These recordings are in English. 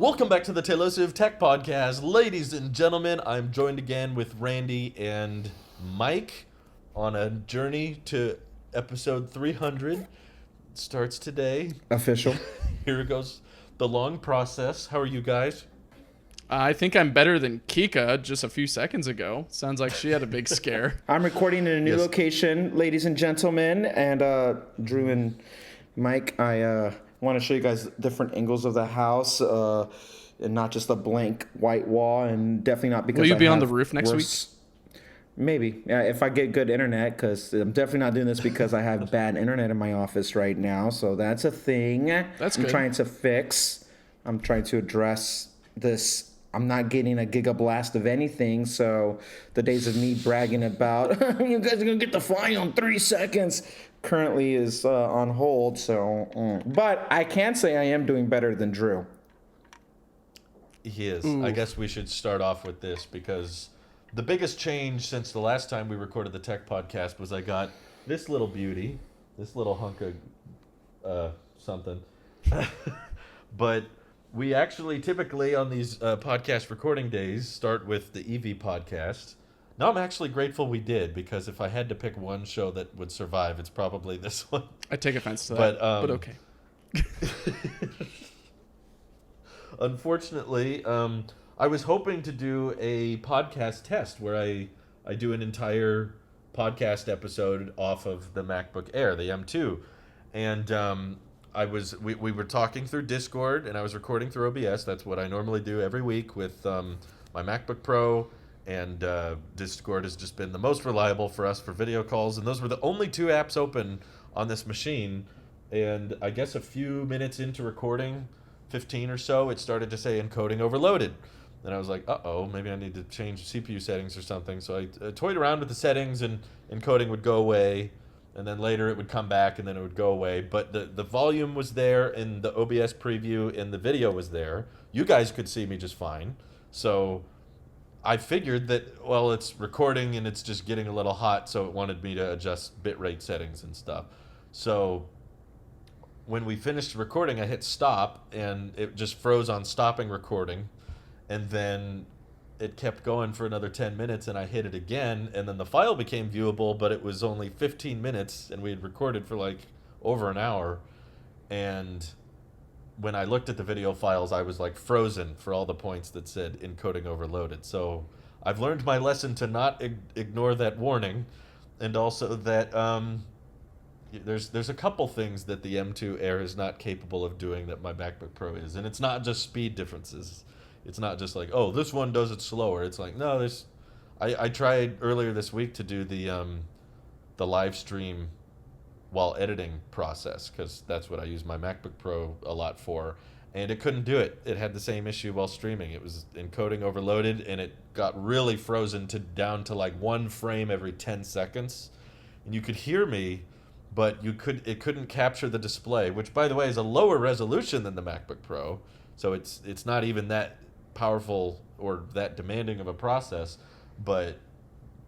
Welcome back to the Tailosive Tech Podcast. Ladies and gentlemen, I'm joined again with Randy and Mike on a journey to episode 300. It starts today. Official. Here goes the long process. How are you guys? I think I'm better than Kika just a few seconds ago. Sounds like she had a big scare. I'm recording in a new Yes. location, ladies and gentlemen. And Drew and Mike, I want to show you guys different angles of the house and not just a blank white wall. And definitely not because Will you I be on have the roof next week? Maybe. Yeah, if I get good internet, because I'm definitely not doing this because I have bad internet in my office right now. So that's a thing That's I'm good. trying to fix. I'm trying to address this. I'm not getting a gigablast of anything, so the days of me bragging about you guys are gonna get the file in 3 seconds currently is on hold. So, but I can say I am doing better than Drew. He is. Ooh. I guess we should start off with this because the biggest change since the last time we recorded the Tech Podcast was I got this little beauty, this little hunk of something. But we actually typically on these podcast recording days start with the EV podcast. Now I'm actually grateful we did because if I had to pick one show that would survive, it's probably this one. I take offense to that, but okay. Unfortunately, I was hoping to do a podcast test where I do an entire podcast episode off of the MacBook Air, the M2. And we were talking through Discord and I was recording through OBS. That's what I normally do every week with my MacBook Pro. And Discord has just been the most reliable for us for video calls. And those were the only two apps open on this machine. And I guess a few minutes into recording, 15 or so, it started to say encoding overloaded. And I was like, uh-oh, maybe I need to change CPU settings or something. So I toyed around with the settings and encoding would go away. And then later it would come back and then it would go away. But the volume was there in the OBS preview and the video was there. You guys could see me just fine. So I figured that, well, it's recording and it's just getting a little hot, so it wanted me to adjust bitrate settings and stuff. So when we finished recording, I hit stop and it just froze on stopping recording. And then it kept going for another 10 minutes and I hit it again and then the file became viewable, but it was only 15 minutes and we had recorded for like over an hour. And when I looked at the video files, I was like frozen for all the points that said encoding overloaded. So I've learned my lesson to not ignore that warning, and also that there's a couple things that the M2 Air is not capable of doing that my MacBook Pro is, and it's not just speed differences. It's not just like, oh, this one does it slower. It's like, no, I tried earlier this week to do the live stream while editing process, because that's what I use my MacBook Pro a lot for, and it couldn't do it. It had the same issue while streaming. It was encoding overloaded, and it got really frozen down to like 1 frame every 10 seconds, and you could hear me, but it couldn't capture the display, which by the way is a lower resolution than the MacBook Pro, so it's not even that powerful or that demanding of a process. But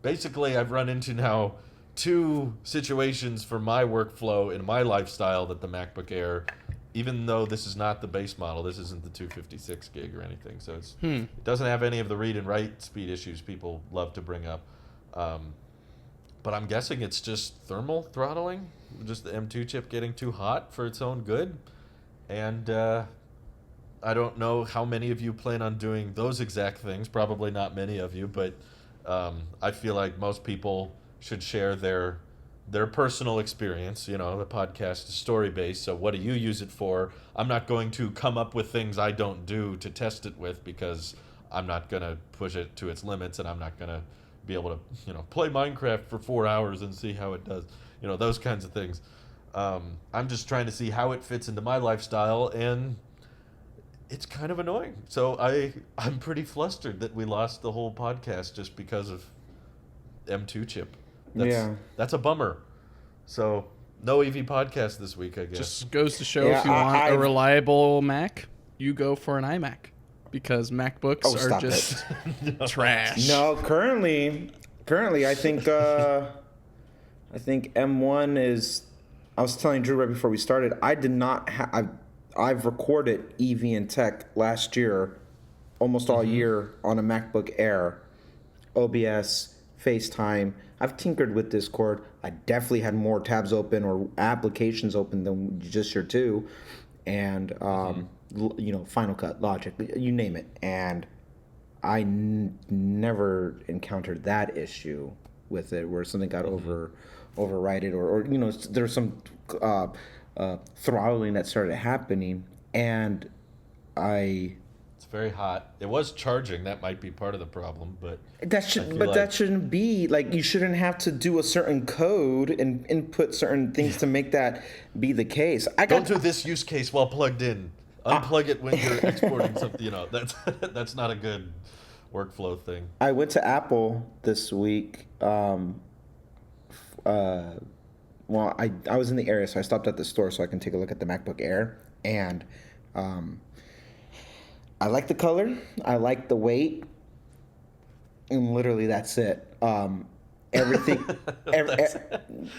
basically I've run into now 2 situations for my workflow in my lifestyle that the MacBook Air, even though this is not the base model, this isn't the 256 gig or anything, so it doesn't have any of the read and write speed issues people love to bring up. But I'm guessing it's just thermal throttling, just the M2 chip getting too hot for its own good. And I don't know how many of you plan on doing those exact things. Probably not many of you, but I feel like most people should share their personal experience. You know, the podcast is story-based, so what do you use it for? I'm not going to come up with things I don't do to test it with because I'm not going to push it to its limits, and I'm not going to be able to, play Minecraft for 4 hours and see how it does. Those kinds of things. I'm just trying to see how it fits into my lifestyle, and it's kind of annoying. So I'm pretty flustered that we lost the whole podcast just because of M2 chip. That's a bummer. So no EV podcast this week, I guess. Just goes to show if you want a reliable Mac, you go for an iMac, because MacBooks are just trash. No, currently I think M1 is. I was telling Drew right before we started. I did not have. I've recorded EV and Tech last year, almost all year on a MacBook Air, OBS, FaceTime. I've tinkered with Discord. I definitely had more tabs open or applications open than just your two, and Final Cut, Logic, you name it. And I never encountered that issue with it where something got overridden or there's some throttling that started happening, and it's very hot. It was charging. That might be part of the problem, but that shouldn't be like, you shouldn't have to do a certain code and input certain things to make that be the case. Don't do this use case while plugged in. Unplug it when you're exporting something. That's not a good workflow thing. I went to Apple this week. I was in the area, so I stopped at the store so I can take a look at the MacBook Air, and I like the color, I like the weight, and literally that's it. Everything,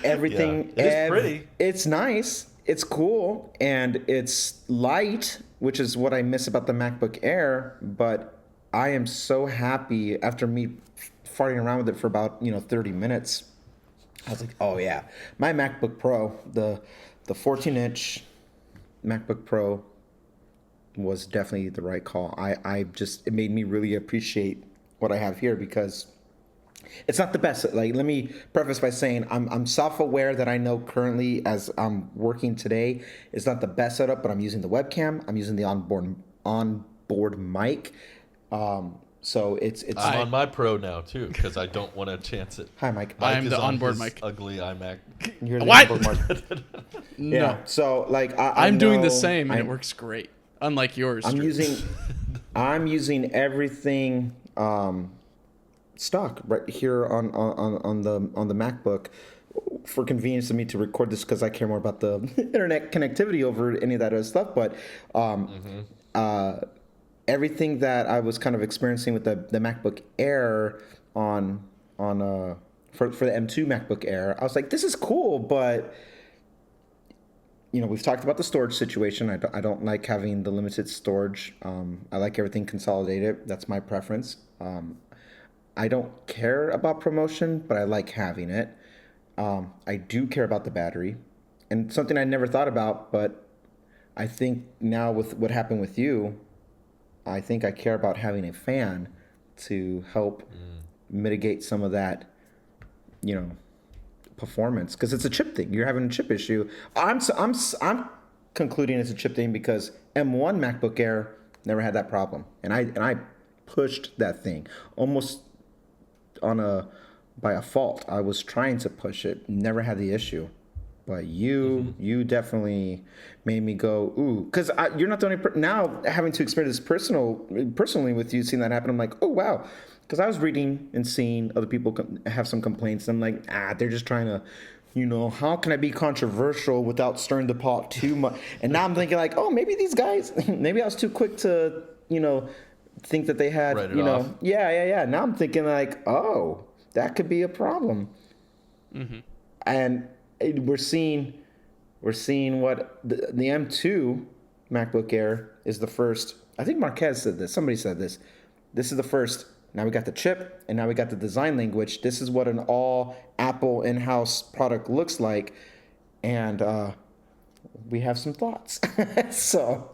everything. Yeah, it's pretty. It's nice. It's cool, and it's light, which is what I miss about the MacBook Air. But I am so happy after me farting around with it for about 30 minutes. I was like, oh yeah, my MacBook Pro, the 14-inch MacBook Pro was definitely the right call. It made me really appreciate what I have here, because it's not the best. Like, let me preface by saying I'm self-aware that I know currently, as I'm working today, it's not the best setup, but I'm using the webcam, I'm using the onboard mic. So it's. I'm on my Pro now too, because I don't want to chance it. Hi, Mike. I'm the onboard mic. Ugly iMac. You're the What? onboard mic. No. Yeah. So like I'm doing the same, and it works great. Unlike yours. I'm Drew. using everything stock right here on the MacBook for convenience of me to record this, because I care more about the internet connectivity over any of that other stuff. But everything that I was kind of experiencing with the MacBook Air for the M2 MacBook Air, I was like, this is cool, but we've talked about the storage situation. I don't like having the limited storage. I like everything consolidated. That's my preference. I don't care about promotion, but I like having it. I do care about the battery, and something I never thought about, but I think now with what happened with you, I think I care about having a fan to help mitigate some of that, performance, because it's a chip thing. You're having a chip issue. I'm concluding it's a chip thing because M1 MacBook Air never had that problem, and I pushed that thing almost by a fault. I was trying to push it, never had the issue. But you definitely made me go, ooh, because you're not the only now having to experience this personally with you, seeing that happen. I'm like, oh wow, because I was reading and seeing other people have some complaints. And I'm like, they're just trying to, how can I be controversial without stirring the pot too much? And now I'm thinking like, oh, maybe these guys, maybe I was too quick to, think that they had, off. Yeah. Now I'm thinking like, oh, that could be a problem. Mm-hmm. And we're seeing what the M2 MacBook Air is the first. I think Marquez said this. Somebody said this. This is the first. Now we got the chip, and now we got the design language. This is what an all Apple in-house product looks like, and we have some thoughts. So,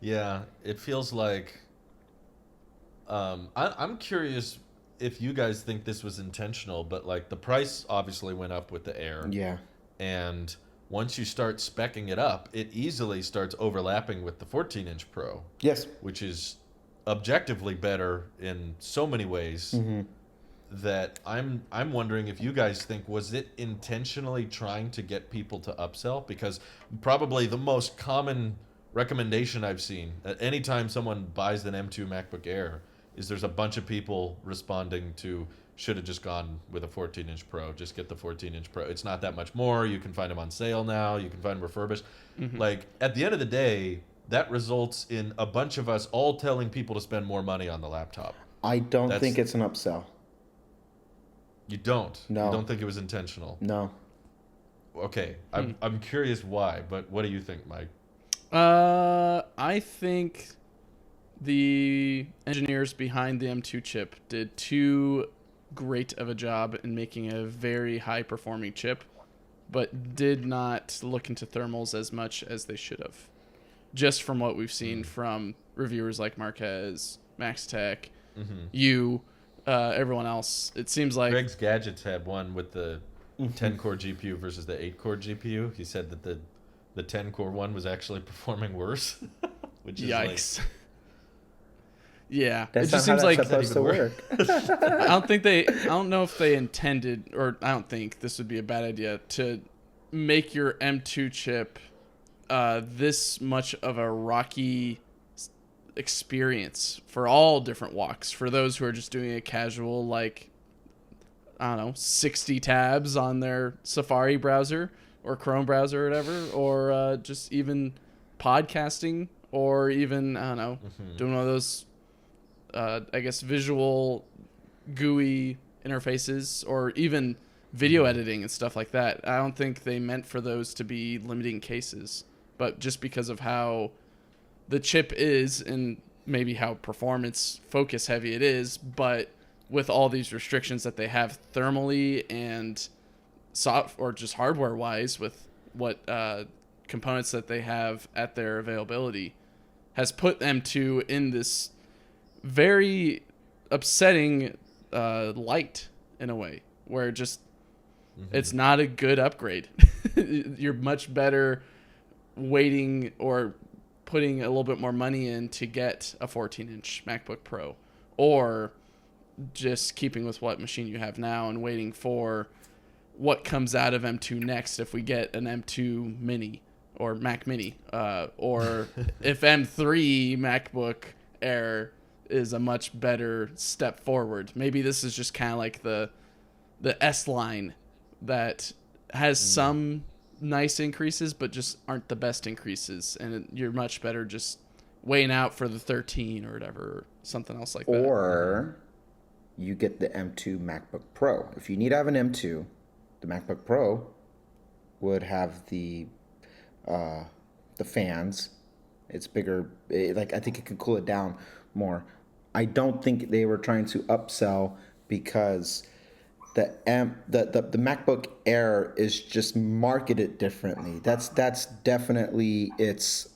Yeah, it feels like. I'm curious if you guys think this was intentional, but like the price obviously went up with the Air. Yeah. And once you start speccing it up, it easily starts overlapping with the 14-inch Pro. Yes. Which is objectively better in so many ways that I'm wondering if you guys think, was it intentionally trying to get people to upsell? Because probably the most common recommendation I've seen at any time someone buys an M2 MacBook Air is there's a bunch of people responding to, should have just gone with a 14-inch Pro. Just get the 14-inch Pro. It's not that much more. You can find them on sale now. You can find them refurbished. Like, at the end of the day, that results in a bunch of us all telling people to spend more money on the laptop. I don't think it's an upsell. You don't? No. You don't think it was intentional? No. Okay, I'm curious why, but what do you think, Mike? I think the engineers behind the M2 chip did too great of a job in making a very high performing chip, but did not look into thermals as much as they should have. Just from what we've seen from reviewers like Marquez, Max Tech, everyone else, it seems like Greg's Gadgets had one with the 10-core GPU versus the 8-core GPU. He said that the 10-core one was actually performing worse, which is yikes. Yeah, that's it just not seems how like that's supposed to work. I don't know if they intended, or I don't think this would be a bad idea to make your M2 chip this much of a rocky experience for all different walks. For those who are just doing a casual, like, I don't know, 60 tabs on their Safari browser or Chrome browser or whatever, or just even podcasting, or even, I don't know, doing one of those, I guess, visual GUI interfaces, or even video editing and stuff like that. I don't think they meant for those to be limiting cases, but just because of how the chip is and maybe how performance focus heavy it is, but with all these restrictions that they have thermally and or just hardware wise with what components that they have at their availability, has put M2 in this very upsetting light in a way where just it's not a good upgrade. You're much better waiting or putting a little bit more money in to get a 14-inch MacBook Pro, or just keeping with what machine you have now and waiting for what comes out of M2 next if we get an M2 Mini or Mac Mini, or if M3 MacBook Air is a much better step forward. Maybe this is just kind of like the S line that has some nice increases, but just aren't the best increases, and you're much better just weighing out for the 13 or whatever, or something else like that. Or you get the M2 MacBook Pro. If you need to have an M2, the MacBook Pro would have the fans. It's bigger. I think it can cool it down more. I don't think they were trying to upsell, because the MacBook Air is just marketed differently. That's definitely its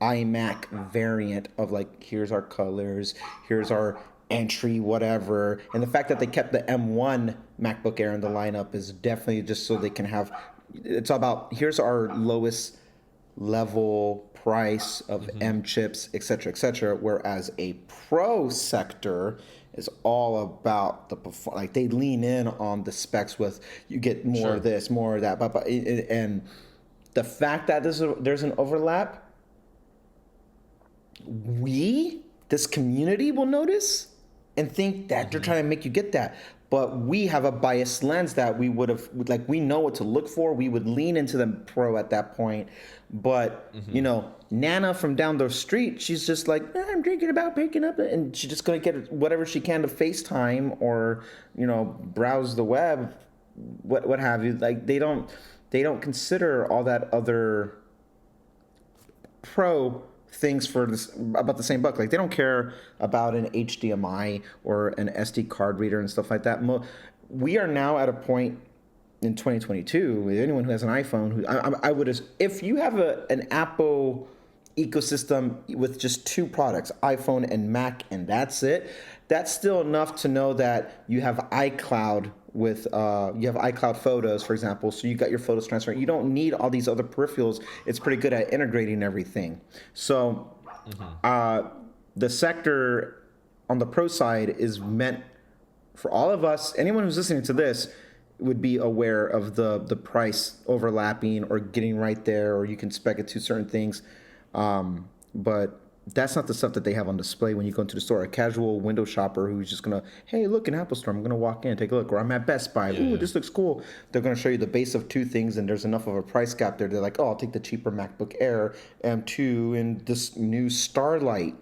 iMac variant of, like, here's our colors, here's our entry, whatever. And the fact that they kept the M1 MacBook Air in the lineup is definitely just so they can have, it's all about, here's our lowest level price of M chips, etc., whereas a Pro sector is all about the performance. Like, they lean in on the specs with, you get more of this, more of that, and the fact that there's an overlap, this community will notice and think that they're trying to make you get that. But we have a biased lens that we would have, like, we know what to look for. We would lean into the Pro at that point. But, Nana from down the street, she's just like, I'm thinking about picking up, and she's just going to get whatever she can to FaceTime or, browse the web, what have you. Like, they don't consider all that other Pro things for this about the same buck. Like, they don't care about an HDMI or an SD card reader and stuff like that. We are now at a point in 2022 with anyone who has an iPhone, I would, if you have an Apple ecosystem with just two products, iPhone and Mac, and that's it, that's still enough to know that you have iCloud with you have iCloud Photos, for example, so you got your photos transferred. You don't need all these other peripherals. It's pretty good at integrating everything. So the sector on the Pro side is meant for all of us. Anyone who's listening to this would be aware of the price overlapping or getting right there, or you can spec it to certain things. But that's not the stuff that they have on display when you go into the store. A casual window shopper who's just going to, hey, look, in Apple Store, I'm going to walk in, take a look. Or I'm at Best Buy. Ooh, this looks cool. They're going to show you the base of two things, and there's enough of a price gap there. They're like, oh, I'll take the cheaper MacBook Air M2 and this new Starlight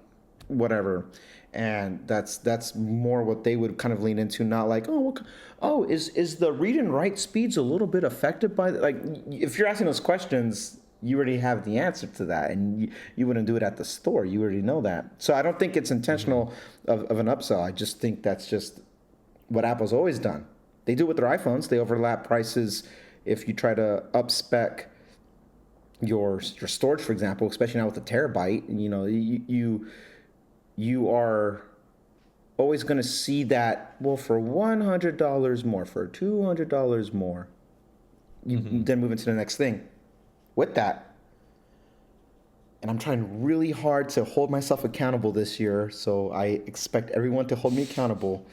whatever. And that's more what they would kind of lean into, not like, is the read and write speeds a little bit affected by like, if you're asking those questions, you already have the answer to that, and you wouldn't do it at the store. You already know that. So I don't think it's intentional of an upsell. I just think that's just what Apple's always done. They do it with their iPhones. They overlap prices. If you try to up-spec your storage, for example, especially now with the terabyte, you are always going to see that, well, for $100 more, for $200 more, you then move into the next thing. With that, and I'm trying really hard to hold myself accountable this year, so I expect everyone to hold me accountable.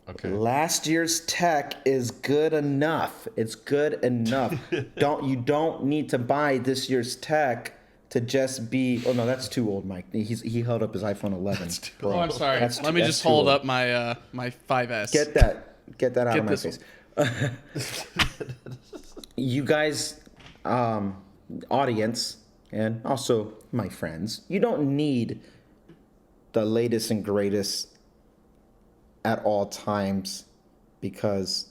Okay. Last year's tech is good enough. It's good enough. You don't need to buy this year's tech to just be. Oh no, that's too old, Mike. He held up his iPhone 11. Oh, I'm sorry. Let me just hold up my my 5S. Get that out of my face. You guys, audience, and also my friends, you don't need the latest and greatest at all times, because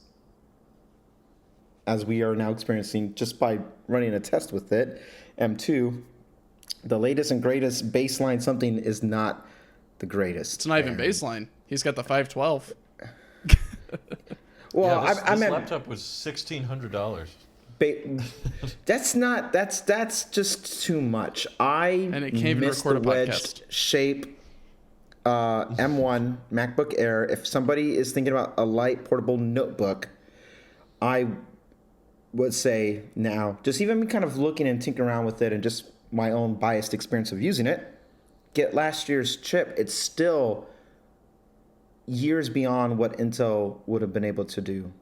as we are now experiencing just by running a test with it, M2, the latest and greatest baseline something is not the greatest. It's not even baseline. He's got the 512. Well, yeah, this laptop was $1,600. That's just too much. And it can't even record a wedged podcast. Shape M1 MacBook Air. If somebody is thinking about a light portable notebook, I would say now, just even kind of looking and tinkering around with it and just my own biased experience of using it, get last year's chip. It's still years beyond what Intel would have been able to do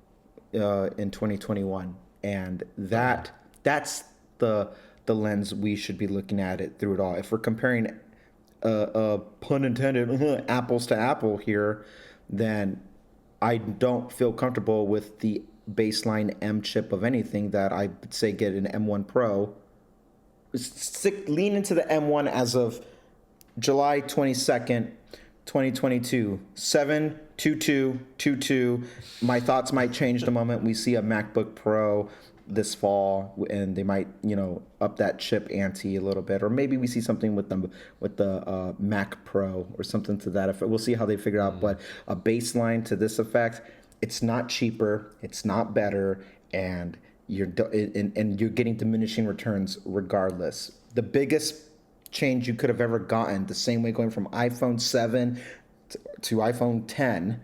in 2021. And that's the lens we should be looking at it through it all. If we're comparing pun intended, apples to apple here, then I don't feel comfortable with the baseline M chip of anything that I would say get an M1 Pro. Lean into the M1 as of July 22nd, 2022, 7/22/22. My thoughts might change the moment we see a MacBook Pro this fall, and they might, up that chip ante a little bit, or maybe we see something with the Mac Pro or something to that effect. We'll see how they figure out. But a baseline to this effect, it's not cheaper, it's not better, and you're getting diminishing returns regardless. The biggest change you could have ever gotten, the same way going from iPhone 7 to iPhone 10,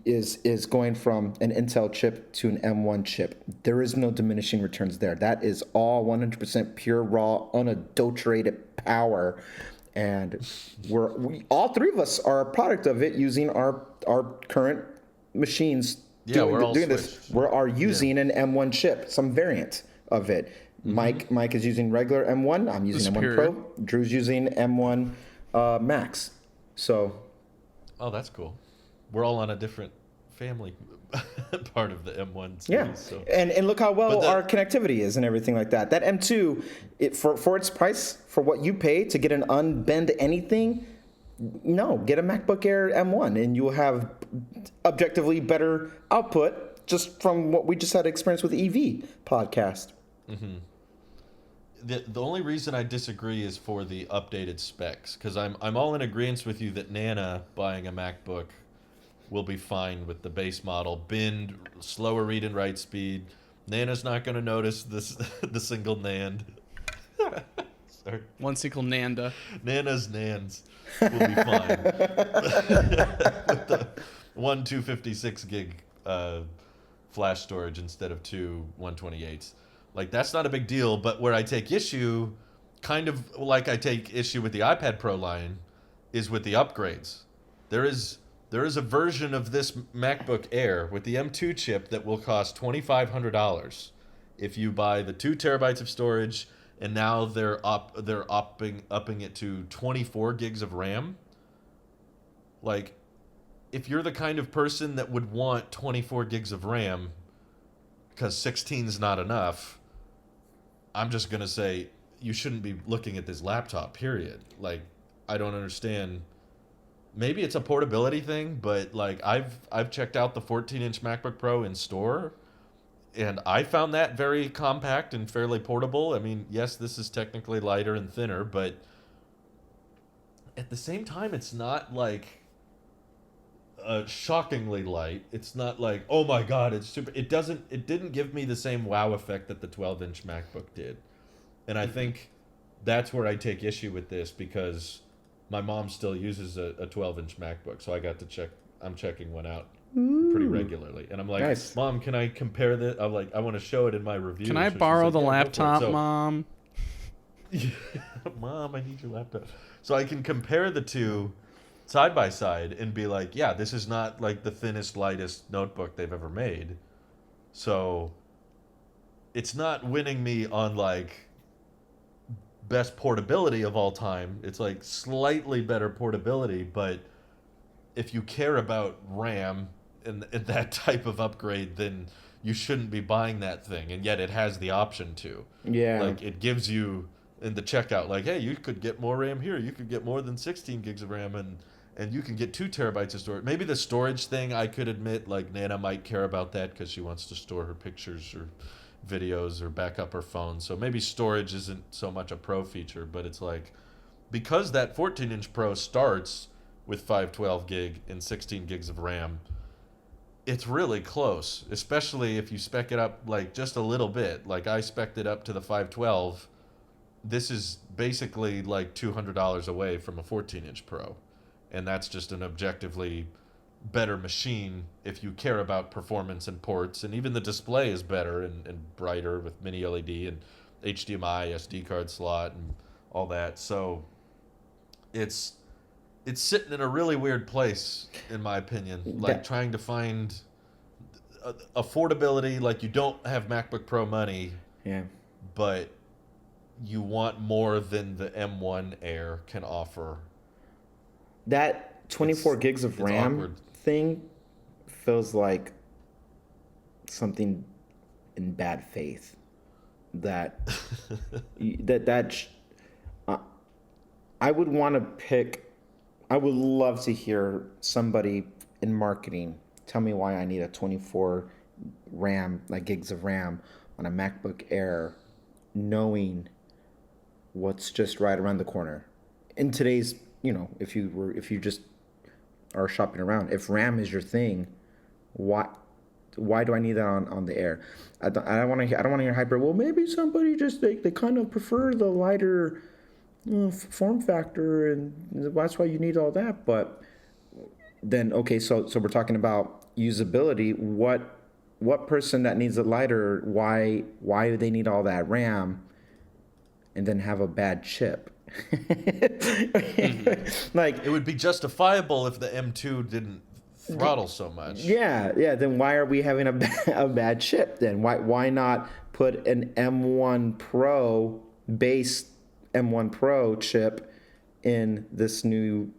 is going from an Intel chip to an M1 chip. There is no diminishing returns there. That is all 100% pure, raw, unadulterated power. And we all three of us are a product of it, using our current machines. Yeah, we're all doing this. We are using an M1 chip, some variant of it. Mike is using regular M1. I'm using M1 Pro. Drew's using M1 Max. So. Oh, that's cool. We're all on a different family part of the M1 series. Yeah, so. and look how well our connectivity is and everything like that. That M2, for its price, for what you pay to get an unbend anything, no, get a MacBook Air M1 and you'll have objectively better output just from what we just had experience with the EV podcast. Mm-hmm. The only reason I disagree is for the updated specs, because I'm all in agreement with you that Nana buying a MacBook will be fine with the base model. Bind, slower read and write speed. Nana's not going to notice the single NAND. Sorry. One single Nanda. Nana's NANDs will be fine. With the 256 gig flash storage instead of 128s. Like, that's not a big deal, but where I take issue, kind of like I take issue with the iPad Pro line, is with the upgrades. There is a version of this MacBook Air with the M2 chip that will cost $2,500 if you buy the 2 terabytes of storage, and now they're upping it to 24 gigs of RAM. Like, if you're the kind of person that would want 24 gigs of RAM because 16 is not enough, I'm just going to say you shouldn't be looking at this laptop, period. Like, I don't understand. Maybe it's a portability thing, but like I've checked out the 14-inch MacBook Pro in store, and I found that very compact and fairly portable. I mean, yes, this is technically lighter and thinner, but at the same time, it's not like shockingly light. It's not like, oh my god, it's super. It didn't give me the same wow effect that the 12-inch MacBook did, and I think that's where I take issue with this because my mom still uses a 12-inch MacBook, so I got to check. I'm checking one out pretty regularly, and I'm like, Nice. Mom, can I compare this? I'm like, I want to show it in my review. Can I So she's borrow like, the "Yeah, go for it." laptop, So- Mom? Mom, I need your laptop. So I can compare the two side by side and be like, yeah, this is not like the thinnest, lightest notebook they've ever made. So it's not winning me on like best portability of all time. It's like slightly better portability, but if you care about RAM and that type of upgrade, then you shouldn't be buying that thing. And yet it has the option to. Yeah. Like it gives you in the checkout, like, hey, you could get more RAM here. You could get more than 16 gigs of RAM, and you can get 2 terabytes of storage. Maybe the storage thing, I could admit, like Nana might care about that because she wants to store her pictures or videos or back up her phone. So maybe storage isn't so much a pro feature, but it's like because that 14-inch Pro starts with 512 gig and 16 gigs of RAM, it's really close, especially if you spec it up like just a little bit. Like I spec'd it up to the 512. This is basically like $200 away from a 14-inch Pro. And that's just an objectively better machine if you care about performance and ports. And even the display is better and brighter with mini LED and HDMI, SD card slot, and all that. So it's sitting in a really weird place, in my opinion. Like trying to find affordability. Like you don't have MacBook Pro money, Yeah. but you want more than the M1 Air can offer. That 24 gigs of it's RAM awkward. thing feels like something in bad faith. I would want to pick. I would love to hear somebody in marketing tell me why I need a 24 RAM, like gigs of RAM, on a MacBook Air, knowing what's just right around the corner. In today's, if you just are shopping around, if RAM is your thing, why do I need that on the Air? I don't want to hear hyper. Well, maybe somebody just they kind of prefer the lighter form factor, and that's why you need all that. But then okay, so we're talking about usability. What person that needs it lighter? Why do they need all that RAM? And then have a bad chip. Like It would be justifiable if the M2 didn't throttle so much. yeah. Then why are we having a bad chip? Then why not put an M1 Pro base M1 Pro chip in this new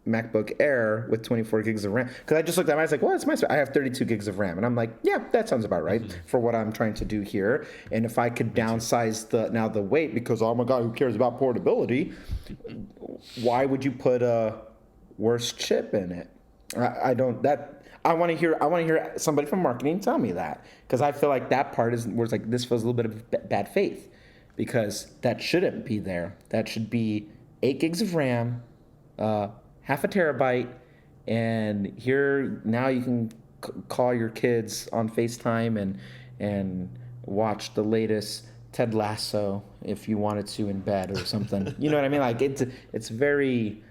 MacBook Air with 24 gigs of RAM? Because I just looked at it, I was like, well, it's my I have 32 gigs of RAM, and I'm like, yeah, that sounds about right for what I'm trying to do here. And if I could downsize the weight, because oh my god, who cares about portability? Why would you put a worse chip in it? I don't. That I want to hear somebody from marketing tell me that, because I feel like that part is where it's like this feels a little bit of bad faith, because that shouldn't be there. That should be 8 gigs of RAM. Half a terabyte, and here now you can call your kids on FaceTime and watch the latest Ted Lasso if you wanted to in bed or something. You know what I mean? Like it's very.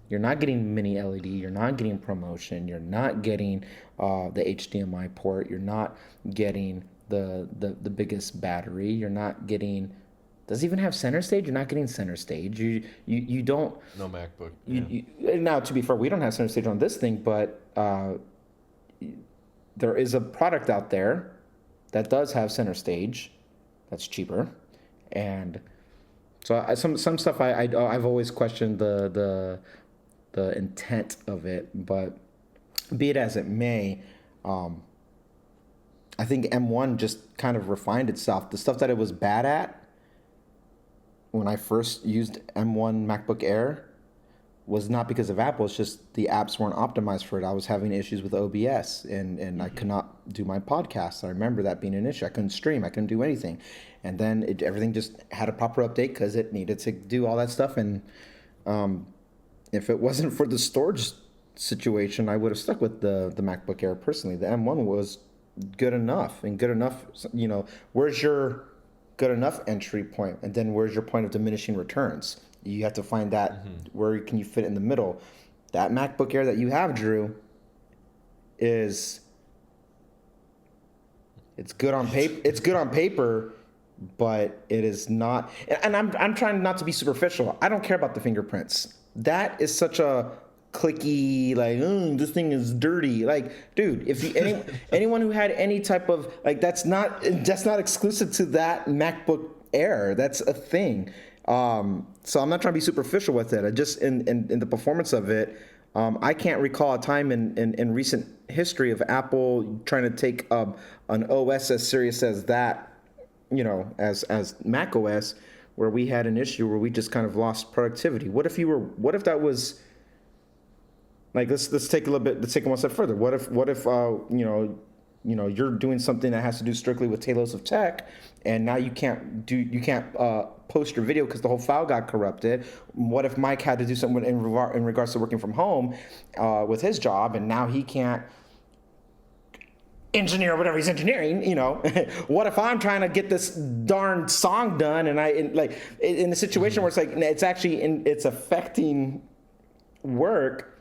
You're not getting mini LED. You're not getting promotion. You're not getting the HDMI port. You're not getting the biggest battery. You're not getting. Does it even have center stage? You're not getting center stage. You don't. No MacBook. Now, to be fair, we don't have center stage on this thing, but there is a product out there that does have center stage. That's cheaper, and so some stuff I've always questioned the intent of it, but be it as it may, I think M1 just kind of refined itself. The stuff that it was bad at when I first used M1 MacBook Air, was not because of Apple. It's just the apps weren't optimized for it. I was having issues with OBS, and I could not do my podcast. I remember that being an issue. I couldn't stream. I couldn't do anything. And then everything just had a proper update because it needed to do all that stuff. And if it wasn't for the storage situation, I would have stuck with the MacBook Air personally. The M1 was good enough, and good enough, where's your good enough entry point, and then where's your point of diminishing returns? You have to find that where can you fit in the middle. That MacBook Air that you have, Drew, it's good on paper. It's good on paper, but it is not. And I'm trying not to be superficial. I don't care about the fingerprints. That is such a clicky, like, this thing is dirty. Like, dude, if you anyone who had any type of, like, that's not exclusive to that MacBook Air. That's a thing. So I'm not trying to be superficial with it. I just in the performance of it, I can't recall a time in recent history of Apple trying to take an OS as serious as that, as Mac OS, where we had an issue where we just kind of lost productivity. What if that was, like, let's take it one step further. What if you're doing something that has to do strictly with Talos of Tech, and now you can't post your video because the whole file got corrupted. What if Mike had to do something in regards to working from home with his job, and now he can't engineer whatever he's engineering? What if I'm trying to get this darn song done, and in a situation where it's like it's actually it's affecting work.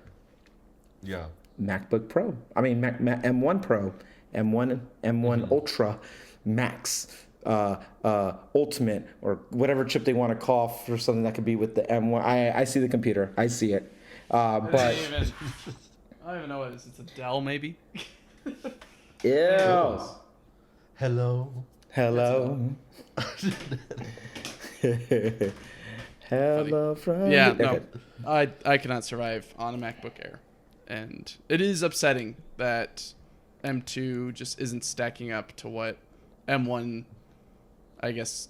Yeah. MacBook Pro. I mean, M1 Pro, M1 Ultra, Max, Ultimate, or whatever chip they want to call for something that could be with the M1. I see the computer. I see it. But I don't even know what it is. It's a Dell, maybe? Ew. Hello. Hello from... Yeah, no. I cannot survive on a MacBook Air. And it is upsetting that M2 just isn't stacking up to what M1, I guess.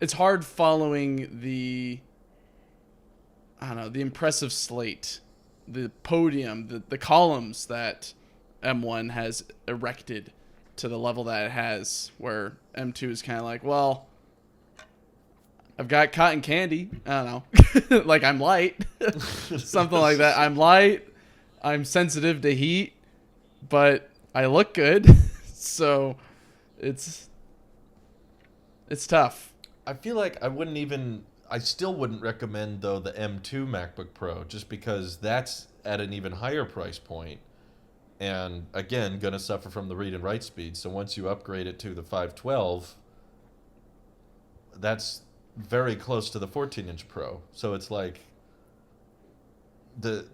It's hard following the impressive slate, the podium, the columns that M1 has erected to the level that it has, where M2 is kind of like, well, I've got cotton candy. I don't know. Like, I'm light. Something like that. I'm light. I'm sensitive to heat, but I look good. So it's tough. I feel like I still wouldn't recommend, though, the M2 MacBook Pro, just because that's at an even higher price point, and again, going to suffer from the read and write speed. So once you upgrade it to the 512, that's very close to the 14-inch Pro. So it's like the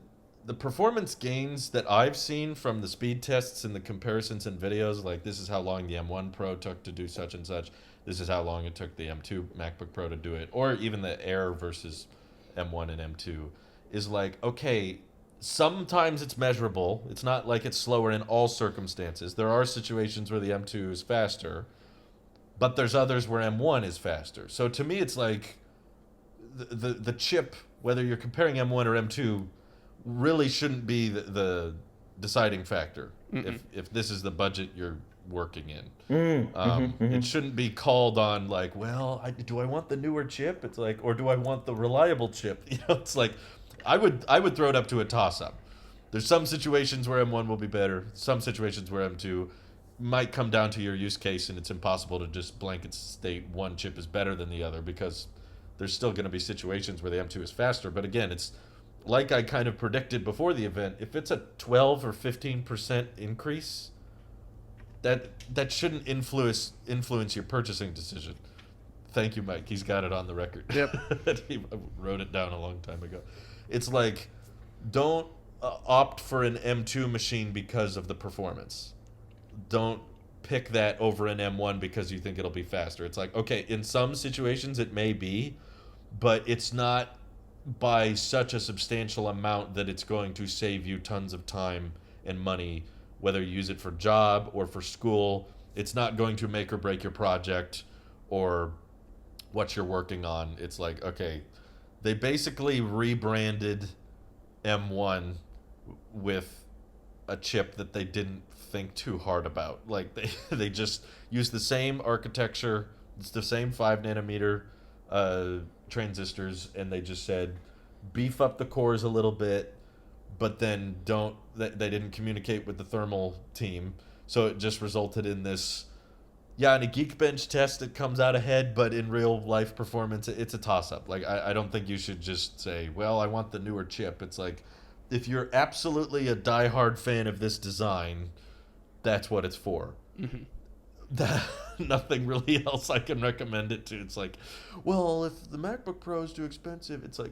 performance gains that I've seen from the speed tests and the comparisons and videos, like, this is how long the M1 Pro took to do such and such, this is how long it took the M2 MacBook Pro to do it, or even the Air versus M1 and M2, is like, okay, sometimes it's measurable. It's not like it's slower in all circumstances. There are situations where the M2 is faster, but there's others where M1 is faster. So to me, it's like the chip, whether you're comparing M1 or M2, really shouldn't be the deciding factor. If this is the budget you're working in, it shouldn't be called on, like, well, do I want the newer chip? It's like, or do I want the reliable chip? It's like, I would throw it up to a toss-up. There's some situations where M1 will be better, some situations where M2 might come down to your use case, and it's impossible to just blanket state one chip is better than the other, because there's still going to be situations where the M2 is faster. But again, it's like I kind of predicted before the event, if it's a 12 or 15% increase, that shouldn't influence your purchasing decision. Thank you, Mike. He's got it on the record. Yep. He wrote it down a long time ago. It's like, don't opt for an M2 machine because of the performance. Don't pick that over an M1 because you think it'll be faster. It's like, okay, in some situations it may be, but it's not by such a substantial amount that it's going to save you tons of time and money, whether you use it for job or for school. It's not going to make or break your project or what you're working on. It's like, okay, They basically rebranded M1 with a chip that they didn't think too hard about. Like they just used the same architecture, it's the same 5 nanometer transistors, and they just said beef up the cores a little bit, but then they didn't communicate with the thermal team, so it just resulted in this. Yeah, in a Geekbench test, it comes out ahead, but in real life performance, it's a toss-up. Like, I don't think you should just say, well, I want the newer chip. It's like, if you're absolutely a diehard fan of this design, that's what it's for. Mm-hmm. Nothing really else I can recommend it to. It's like, well, if the MacBook Pro is too expensive, it's like,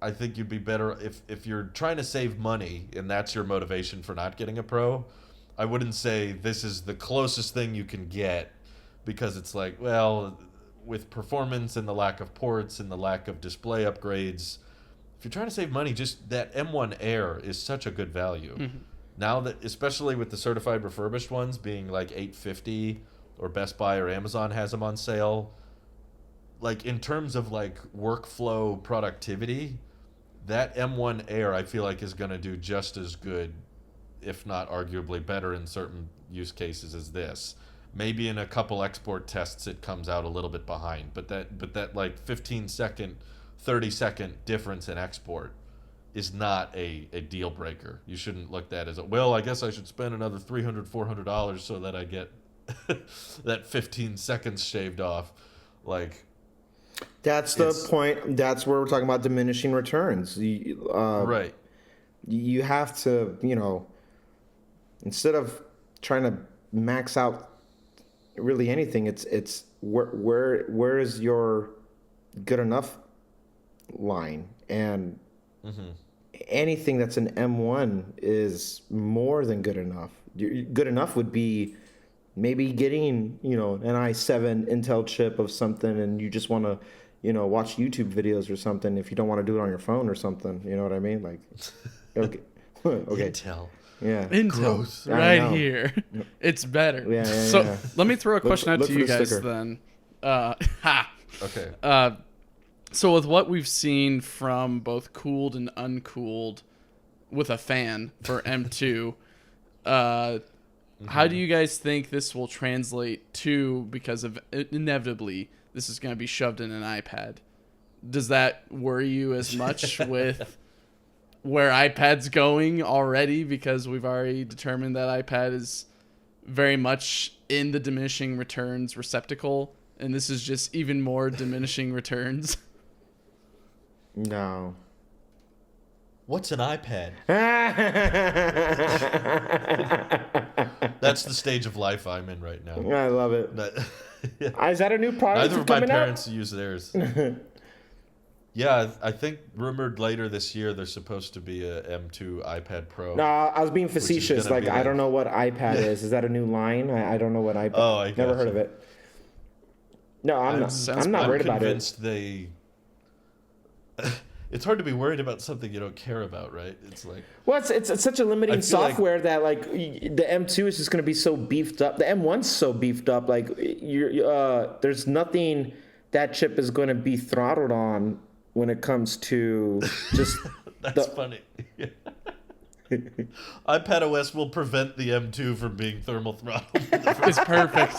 I think you'd be better if you're trying to save money and that's your motivation for not getting a Pro. I wouldn't say this is the closest thing you can get, because it's like, well, with performance and the lack of ports and the lack of display upgrades, if you're trying to save money, just that M1 Air is such a good value. Mm-hmm. Now that, especially with the certified refurbished ones being like $850, or Best Buy or Amazon has them on sale, like in terms of like workflow productivity, that M1 Air I feel like is going to do just as good, if not arguably better in certain use cases as this. Maybe in a couple export tests it comes out a little bit behind, but that like 15-second, 30-second difference in export is not a deal breaker. You shouldn't look at it as well, I guess I should spend another $300, $400 so that I get that 15 seconds shaved off. Like, that's the point. That's where we're talking about diminishing returns. Right. You have to, instead of trying to max out really anything, it's where is your good enough line, and anything that's an M1 is more than good enough. Good enough would be maybe getting an i7 Intel chip of something, and you just want to watch YouTube videos or something if you don't want to do it on your phone or something. You know what I mean? Like, okay. Intel. Yeah. Intel, Gross. right here. It's better. Yeah, so let me throw a question out look to for you the guys sticker. then. Okay. So with what we've seen from both cooled and uncooled with a fan for M2, how do you guys think this will translate to, because of inevitably this is going to be shoved in an iPad? Does that worry you as much with where iPad's going already, because we've already determined that iPad is very much in the diminishing returns receptacle, and this is just even more diminishing returns? No. What's an iPad? That's the stage of life I'm in right now. I love it. Yeah. Is that a new product Neither of my coming parents use theirs. Yeah, I think rumored later this year there's supposed to be a M2 iPad Pro. No, I was being facetious. gonna Like, be I like- don't know what iPad is. Is that a new line? I don't know what iPad. Oh, I never gotcha. heard of it. No, I'm not. sounds I'm not I'm worried about it. convinced they. It's hard to be worried about something you don't care about, right? It's like, Well, it's such a limiting I feel like- software that like the M2 is just going to be so beefed up. The M1's so beefed up. Like there's nothing that chip is going to be throttled on when it comes to just. that's funny. iPad OS will prevent the M2 from being thermal throttled. It's perfect.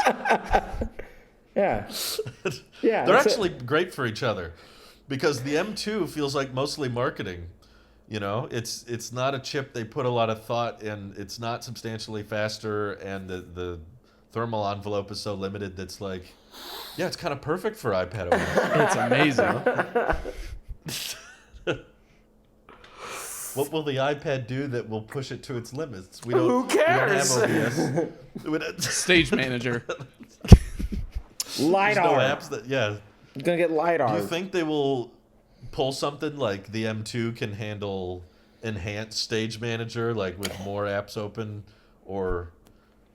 Yeah. Yeah. They're it's actually great for each other, because the M2 feels like mostly marketing. It's not a chip they put a lot of thought in. It's not substantially faster, and the thermal envelope is so limited that's like, yeah, it's kind of perfect for iPad OS. It's amazing. What will the iPad do that will push it to its limits? Who cares? We don't have OBS. Stage manager. There's LiDAR. no apps that, yeah. You're going to get LiDAR. Do you think they will pull something like the M2 can handle enhanced stage manager, like with more apps open, or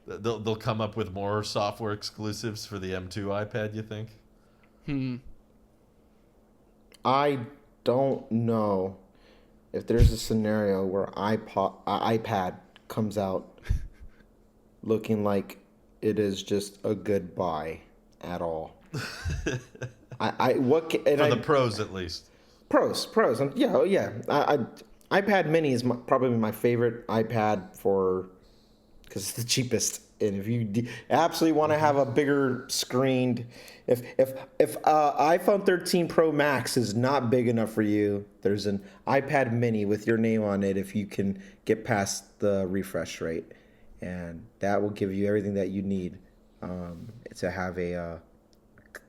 they'll come up with more software exclusives for the M2 iPad, you think? I don't know if there's a scenario where iPad comes out looking like it is just a good buy at all. the pros at least. Pros. Yeah. iPad Mini is probably my favorite iPad because it's the cheapest. And if you absolutely want to have a bigger screened, if iPhone 13 Pro Max is not big enough for you, there's an iPad Mini with your name on it if you can get past the refresh rate, and that will give you everything that you need to have a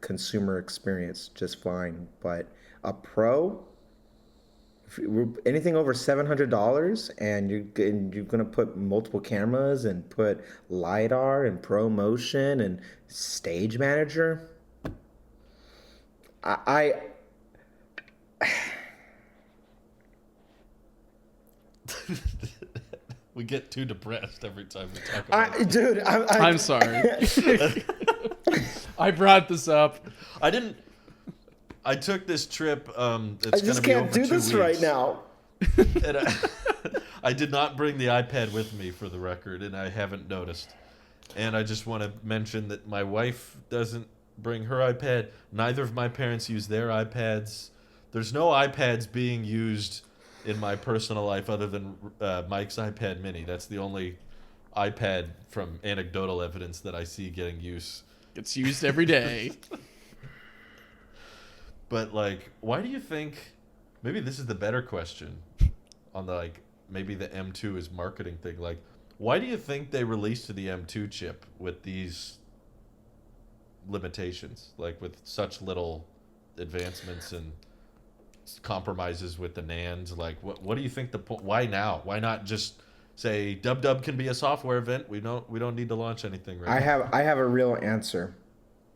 consumer experience just fine. But a Pro, anything over $700, and you're gonna put multiple cameras and put LiDAR and ProMotion and Stage Manager. We get too depressed every time we talk about it. Dude, I'm sorry. I brought this up. I took this trip. It's I just can't do this right now. And I did not bring the iPad with me, for the record, and I haven't noticed. And I just want to mention that my wife doesn't bring her iPad. Neither of my parents use their iPads. There's no iPads being used in my personal life other than Mike's iPad Mini. That's the only iPad from anecdotal evidence that I see getting use. It's used every day. But, like, why do you think... Maybe this is the better question on the, like, maybe the M2 is marketing thing. Like, why do you think they released the M2 chip with these limitations? Like, with such little advancements and compromises with the NAND? Like, what do you think the point... Why now? Why not just say, Dub can be a software event? We don't need to launch anything right now. I have a real answer.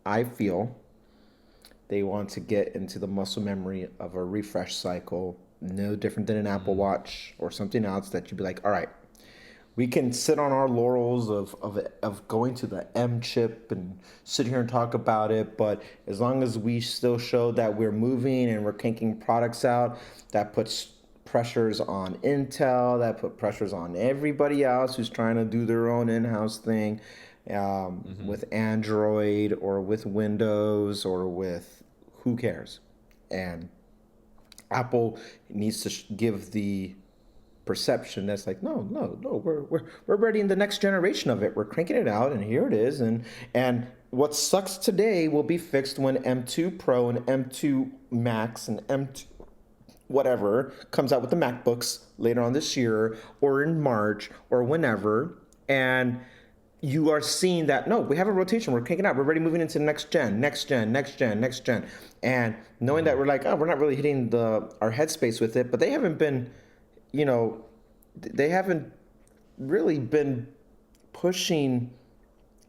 I feel they want to get into the muscle memory of a refresh cycle, no different than an Apple Watch or something else that you'd be like, all right, we can sit on our laurels of going to the M chip and sit here and talk about it, but as long as we still show that we're moving and we're cranking products out, that puts pressures on Intel, that put pressures on everybody else who's trying to do their own in-house thing with Android or with Windows or with who cares. And Apple needs to give the perception that's like, no, we're ready in the next generation of it. We're cranking it out, and here it is. And what sucks today will be fixed when M2 Pro and M2 Max and M2 whatever comes out with the MacBooks later on this year or in March or whenever. And you are seeing that, no, we have a rotation. We're kicking out. We're already moving into the next gen. And knowing that we're like, oh, we're not really hitting our headspace with it, but they haven't been, they haven't really been pushing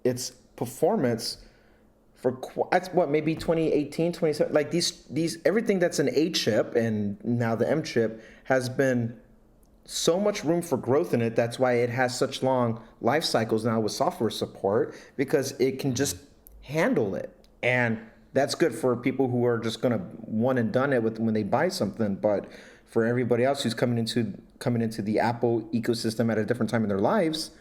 its performance for maybe 2018, 2017. Like these everything that's an A chip and now the M chip has been so much room for growth in it. That's why it has such long life cycles now with software support, because it can just handle it. And that's good for people who are just going to one and done it when they buy something. But for everybody else who's coming into the Apple ecosystem at a different time in their lives,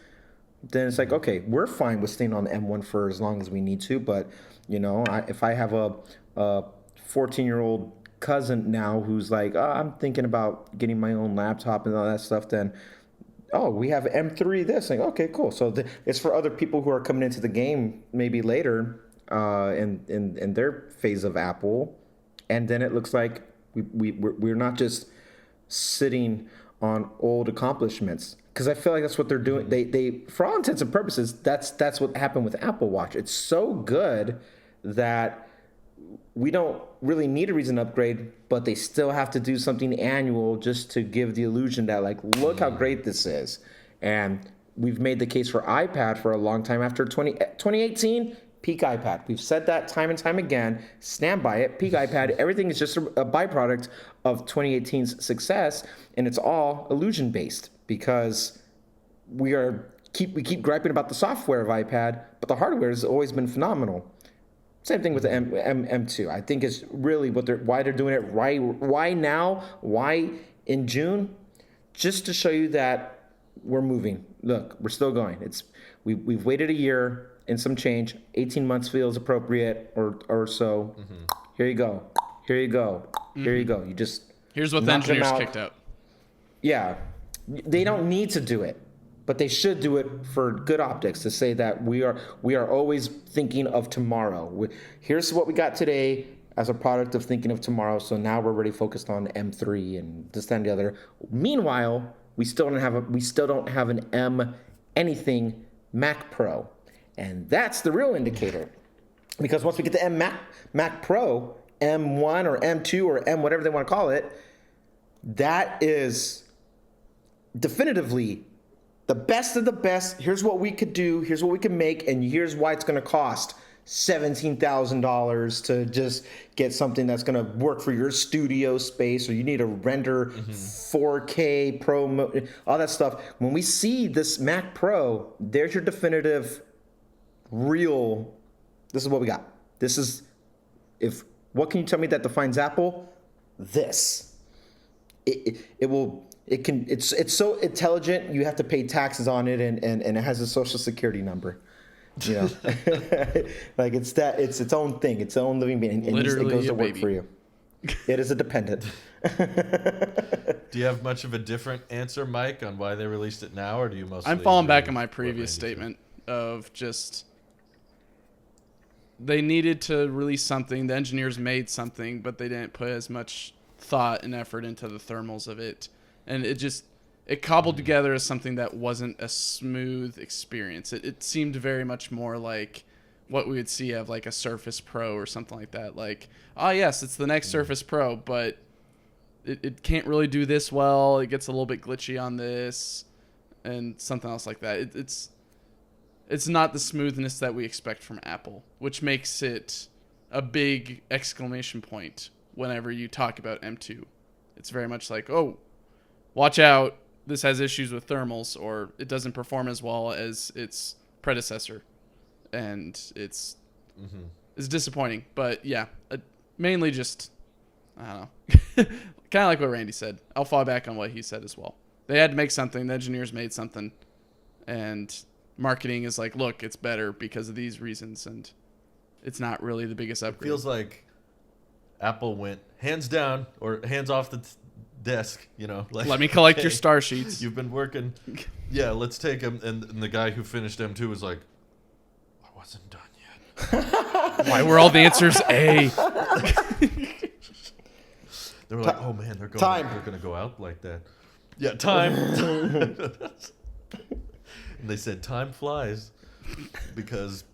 then it's like, okay, we're fine with staying on the M1 for as long as we need to. But, if I have a 14-year-old cousin now who's like, oh, I'm thinking about getting my own laptop and all that stuff, then, we have M3 this. Like, okay, cool. So it's for other people who are coming into the game maybe later in their phase of Apple. And then it looks like we're not just sitting on old accomplishments. Because I feel like that's what they're doing. They for all intents and purposes, that's what happened with Apple Watch. It's so good that we don't really need a reason to upgrade, but they still have to do something annual just to give the illusion that, like, look how great this is. And we've made the case for iPad for a long time. After 2018, peak iPad. We've said that time and time again. Stand by it. Peak iPad. Everything is just a byproduct of 2018's success, and it's all illusion-based because we keep griping about the software of iPad, but the hardware has always been phenomenal. Same thing with the M2. I think it's really why they're doing it. Why now? Why in June? Just to show you that we're moving. Look, we're still going. We've waited a year and some change. 18 months feels appropriate or so. Here you go. Here you go. Here you go. You just Here's what the knock them engineers out. kicked out. Yeah, they don't need to do it, but they should do it for good optics to say that we are always thinking of tomorrow. Here's what we got today as a product of thinking of tomorrow. So now we're already focused on M3 and this, that, and the other. Meanwhile, we still don't have an M anything Mac Pro, and that's the real indicator. Because once we get the Mac Pro, M1 or M2 or M whatever they want to call it, that is definitively the best of the best. Here's what we could do. Here's what we can make, and here's why it's going to cost $17,000 to just get something that's going to work for your studio space, or you need to render 4K Pro, all that stuff. When we see this Mac Pro, there's your definitive, real. This is what we got. This is what can you tell me that defines Apple? This. It's so intelligent you have to pay taxes on it, and it has a social security number. You know, like it's its own thing, its own living being, and it goes to work for you. It is a dependent. Do you have much of a different answer, Mike, on why they released it now, or do you mostly? I'm falling back on my previous statement of just they needed to release something. The engineers made something, but they didn't put as much thought and effort into the thermals of it, and it cobbled together as something that wasn't a smooth experience. It seemed very much more like what we would see of like a Surface Pro or something like that. Like, oh yes, it's the next Surface Pro, but it can't really do this well. It gets a little bit glitchy on this and something else like that. It's not the smoothness that we expect from Apple, which makes it a big exclamation point whenever you talk about M2. It's very much like, oh, watch out, this has issues with thermals, or it doesn't perform as well as its predecessor. And it's disappointing. But yeah, mainly just, I don't know, kind of like what Randy said. I'll fall back on what he said as well. They had to make something, the engineers made something, and marketing is like, look, it's better because of these reasons, and it's not really the biggest upgrade. It feels like Apple went hands down or hands off the desk, you know, like, let me collect your star sheets. You've been working. Yeah, let's take them. And the guy who finished M2 was like, I wasn't done yet. Why were all the answers A? They were like, oh man, they're going to go out like that. Yeah, time. And they said time flies because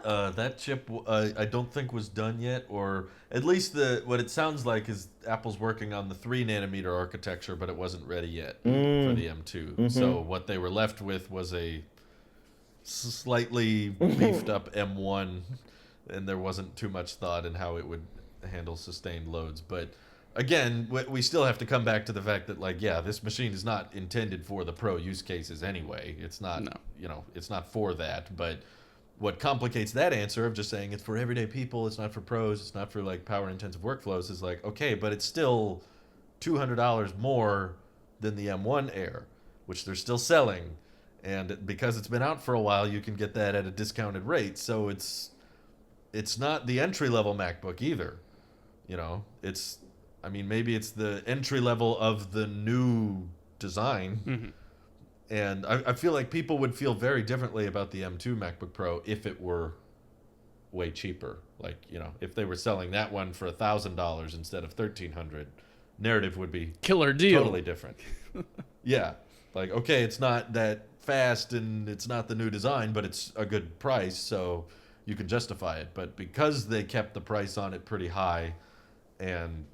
that chip I don't think was done yet, or at least what it sounds like is Apple's working on the 3nm architecture, but it wasn't ready yet for the M2. So what they were left with was a slightly beefed up M1, and there wasn't too much thought in how it would handle sustained loads. But again, we still have to come back to the fact that, like, yeah, this machine is not intended for the pro use cases anyway. It's not, it's not for that. But what complicates that answer of just saying it's for everyday people, it's not for pros, it's not for like power intensive workflows, is like, okay, but it's still $200 more than the M1 Air, which they're still selling. And because it's been out for a while, you can get that at a discounted rate. So it's not the entry level MacBook either. You know, maybe it's the entry level of the new design. And I feel like people would feel very differently about the M2 MacBook Pro if it were way cheaper. Like, you know, if they were selling that one for $1,000 instead of $1,300, narrative would be killer deal, totally different. Yeah, like, okay, it's not that fast and it's not the new design, but it's a good price, so you can justify it. But because they kept the price on it pretty high, and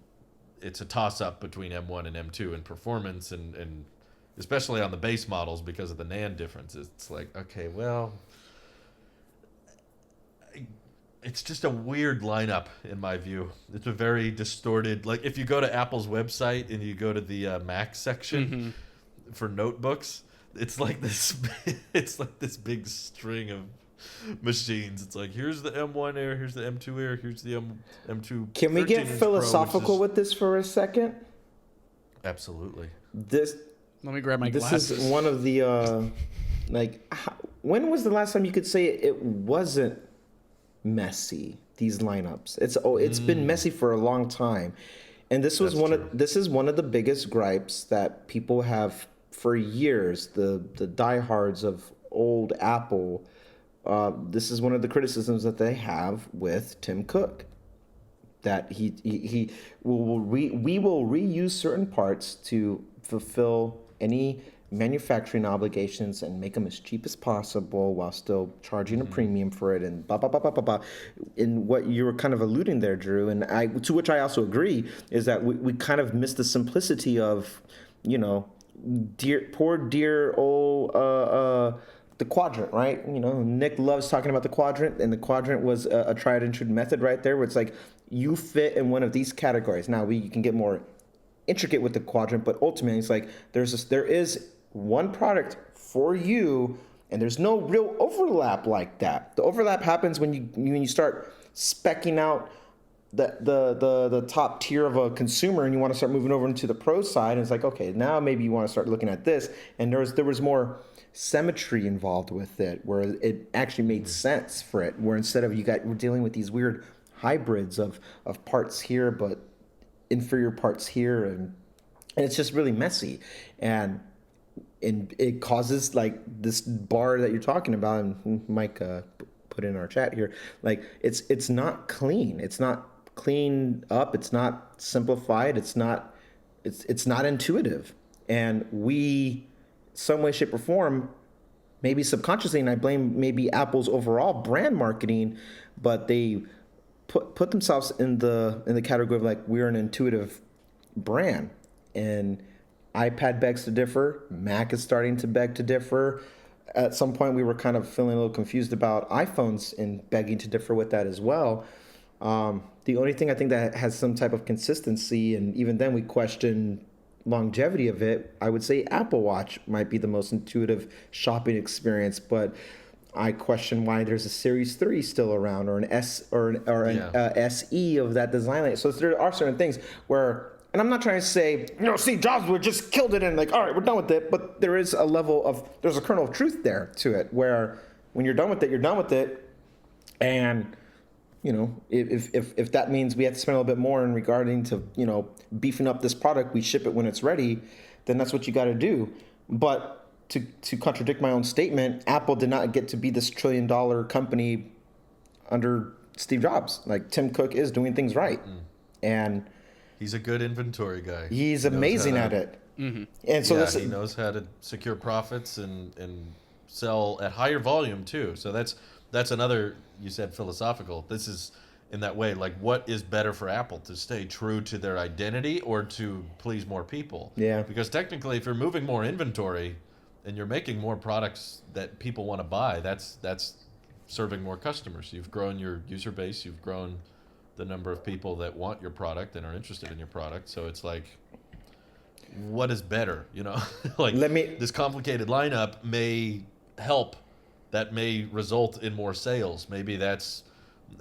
it's a toss-up between M1 and M2 in performance, and especially on the base models because of the NAND differences, it's like, okay, well, it's just a weird lineup in my view. It's a very distorted, like if you go to Apple's website and you go to the Mac section for notebooks, it's like this big string of machines. It's like, here's the M1 Air, here's the M2 Air, here's the M2. Can we get philosophical with this for a second? Absolutely. Let me grab my glasses. This is one of the when was the last time you could say it wasn't messy? these lineups. It's been messy for a long time, and this was this is one of the biggest gripes that people have for years. The diehards of old Apple. This is one of the criticisms that they have with Tim Cook. That we will reuse certain parts to fulfill any manufacturing obligations and make them as cheap as possible while still charging a premium for it, and blah blah blah blah blah blah. And what you were kind of alluding there, Drew, and to which I also agree, is that we kind of miss the simplicity of, dear old the quadrant, right? Nick loves talking about the quadrant, and the quadrant was a tried and true method right there, where it's like you fit in one of these categories. Now you can get more intricate with the quadrant, but ultimately it's like there is one product for you, and there's no real overlap like that. The overlap happens when you start speccing out the top tier of a consumer, and you want to start moving over into the pro side, and it's like, okay, now maybe you want to start looking at this, and there was more symmetry involved with it, where it actually made sense for it, where instead of we're dealing with these weird hybrids of parts here but inferior parts here, and it's just really messy, and it causes like this bar that you're talking about, and Mike put in our chat here, like it's not clean, it's not cleaned up, it's not simplified, it's not intuitive, and we, some way, shape, or form, maybe subconsciously, and I blame maybe Apple's overall brand marketing, but they put themselves in the category of like, we're an intuitive brand, and iPad begs to differ. Mac is starting to beg to differ. At some point, we were kind of feeling a little confused about iPhones and begging to differ with that as well. The only thing I think that has some type of consistency, and even then we question longevity of it, I would say Apple Watch might be the most intuitive shopping experience, but I question why there's a Series 3 still around, or an S or an SE of that design line. So there are certain things where, and I'm not trying to say, Steve Jobs would just killed it and like, all right, we're done with it. But there is there's a kernel of truth there to it, where when you're done with it, you're done with it. And, if that means we have to spend a little bit more in regarding to, beefing up this product, we ship it when it's ready, then that's what you got to do. But to contradict my own statement, Apple did not get to be this $1 trillion company under Steve Jobs. Like, Tim Cook is doing things right. And he's a good inventory guy. He's amazing at it. Mm-hmm. And so he knows how to secure profits and sell at higher volume too. So that's another, you said philosophical. This is in that way, like, what is better for Apple, to stay true to their identity or to please more people? Yeah. Because technically, if you're moving more inventory and you're making more products that people want to buy, that's serving more customers. You've grown your user base, you've grown the number of people that want your product and are interested in your product. So it's like, what is better? Like, this complicated lineup may help, that may result in more sales. Maybe that's,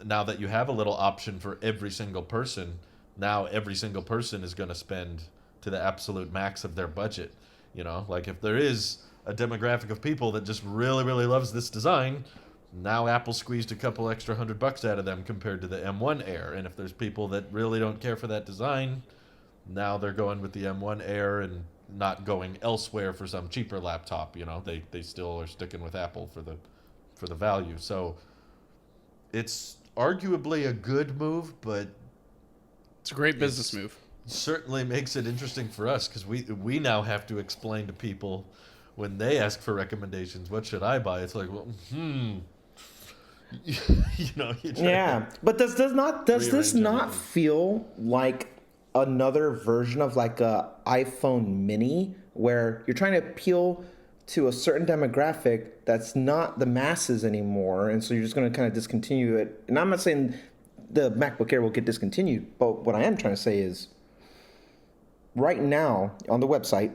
now that you have a little option for every single person, now every single person is going to spend to the absolute max of their budget. Like, if there is a demographic of people that just really, really loves this design, now Apple squeezed a couple extra $100 out of them compared to the M1 Air. And if there's people that really don't care for that design, now they're going with the M1 Air and not going elsewhere for some cheaper laptop. They still are sticking with Apple for the value. So it's arguably a good move, but it's a great business move. Certainly makes it interesting for us, because we now have to explain to people when they ask for recommendations, what should I buy? It's like, well, yeah. But does this not feel like another version of like a iPhone mini, where you're trying to appeal to a certain demographic that's not the masses anymore, and so you're just going to kind of discontinue it? And I'm not saying the MacBook Air will get discontinued, but what I am trying to say is, right now on the website,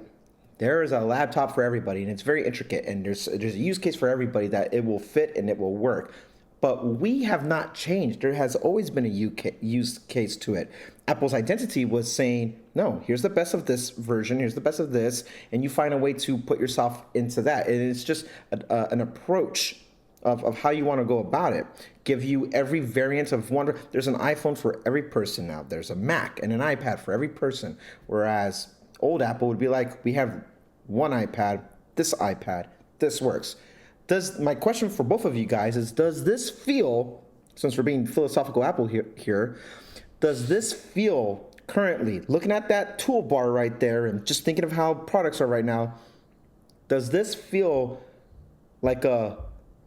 there is a laptop for everybody, and it's very intricate, and there's a use case for everybody that it will fit and it will work. But we have not changed. There has always been a use case to it. Apple's identity was saying, no, here's the best of this version, here's the best of this, and you find a way to put yourself into that. And it's just an approach of how you want to go about it. Give you every variant of one. There's an iPhone for every person now. There's a Mac and an iPad for every person. Whereas old Apple would be like, we have one iPad, this works. My question for both of you guys is, does this feel, since we're being philosophical Apple here, does this feel currently, looking at that toolbar right there and just thinking of how products are right now, does this feel like a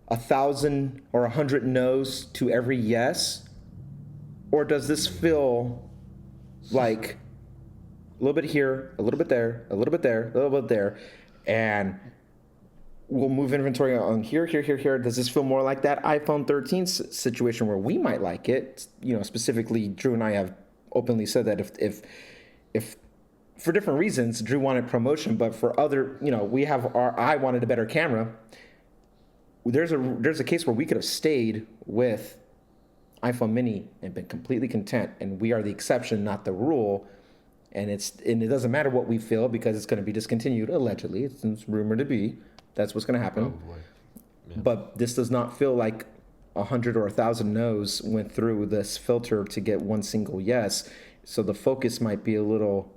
1,000 or 100 no's to every yes? Or does this feel like a little bit here, a little bit there, a little bit there, a little bit there, and we'll move inventory on here. Does this feel more like that iPhone 13 situation where we might like it? Specifically, Drew and I have openly said that if for different reasons, Drew wanted promotion, but for other, I wanted a better camera. There's a case where we could have stayed with iPhone mini and been completely content, and we are the exception, not the rule. And it doesn't matter what we feel because it's going to be discontinued, allegedly. It's rumored to be. That's what's going to happen. Probably. Yeah. But this does not feel like 100 or 1,000 no's went through this filter to get one single yes. So the focus might be a little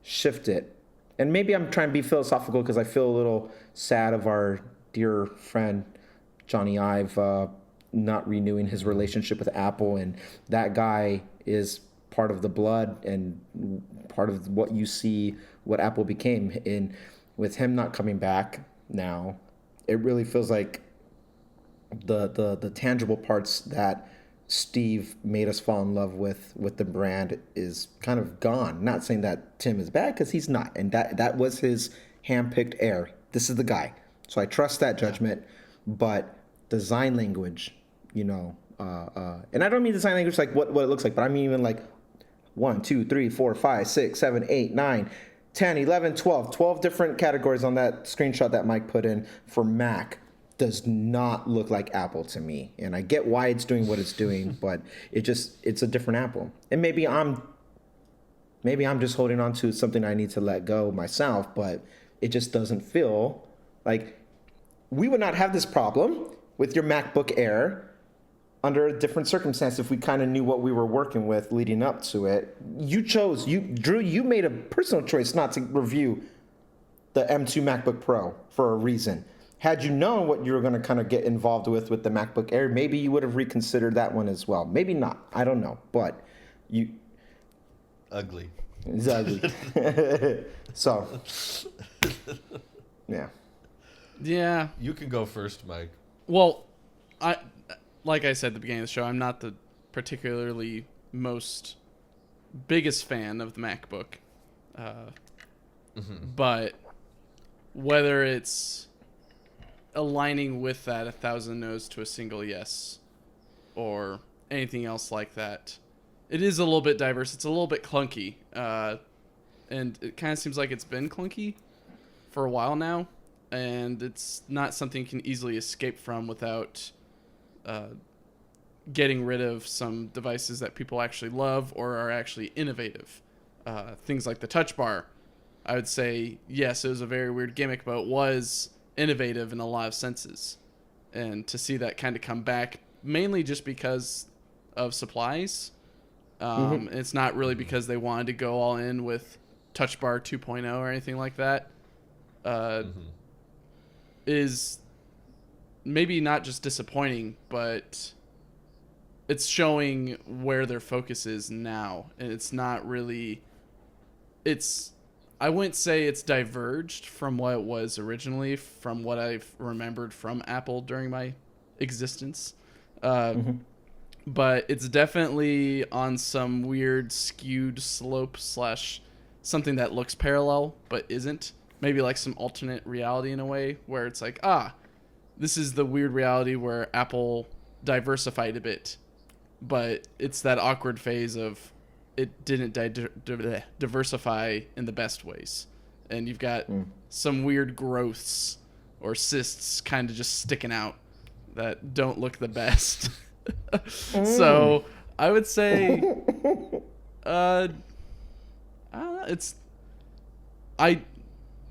shifted. And maybe I'm trying to be philosophical because I feel a little sad of our dear friend Johnny Ive not renewing his relationship with Apple. And that guy is part of the blood and part of what you see what Apple became. And with him not coming back now, it really feels like the tangible parts that Steve made us fall in love with the brand is kind of gone. Not saying that Tim is bad, because he's not, and that was his hand-picked heir. This is the guy, so I trust that judgment. But design language, and I don't mean design language like what it looks like, but I mean even like 1, 2, 3, 4, 5, 6, 7, 8, 9, 10, 11, 12 different categories on that screenshot that Mike put in for Mac. Does not look like Apple to me. And I get why it's doing what it's doing, but it's a different Apple. And maybe I'm just holding on to something I need to let go myself, but it just doesn't feel like we would not have this problem with your MacBook Air under a different circumstance if we kind of knew what we were working with leading up to it. Drew, you made a personal choice not to review the M2 MacBook Pro for a reason. Had you known what you were going to kind of get involved with the MacBook Air, maybe you would have reconsidered that one as well. Maybe not. I don't know. But you... Ugly. It's ugly. So, yeah. Yeah. You can go first, Mike. Well, like I said at the beginning of the show, I'm not the particularly most biggest fan of the MacBook. But whether it's aligning with that 1,000 no's to a single yes or anything else like that, it is a little bit diverse. It's a little bit clunky, and it kind of seems like it's been clunky for a while now, and it's not something you can easily escape from without getting rid of some devices that people actually love or are actually innovative. Things like the touch bar, I would say, yes, it was a very weird gimmick, but it was innovative in a lot of senses. And to see that kind of come back, mainly just because of supplies, it's not really because they wanted to go all in with Touch Bar 2.0 or anything like that, is maybe not just disappointing, but it's showing where their focus is now. And it's not really... I wouldn't say it's diverged from what it was originally, from what I've remembered from Apple during my existence. But it's definitely on some weird skewed slope / something that looks parallel but isn't. Maybe like some alternate reality in a way where it's like, this is the weird reality where Apple diversified a bit. But it's that awkward phase of it didn't diversify in the best ways. And you've got some weird growths or cysts kind of just sticking out that don't look the best. So I would say I'm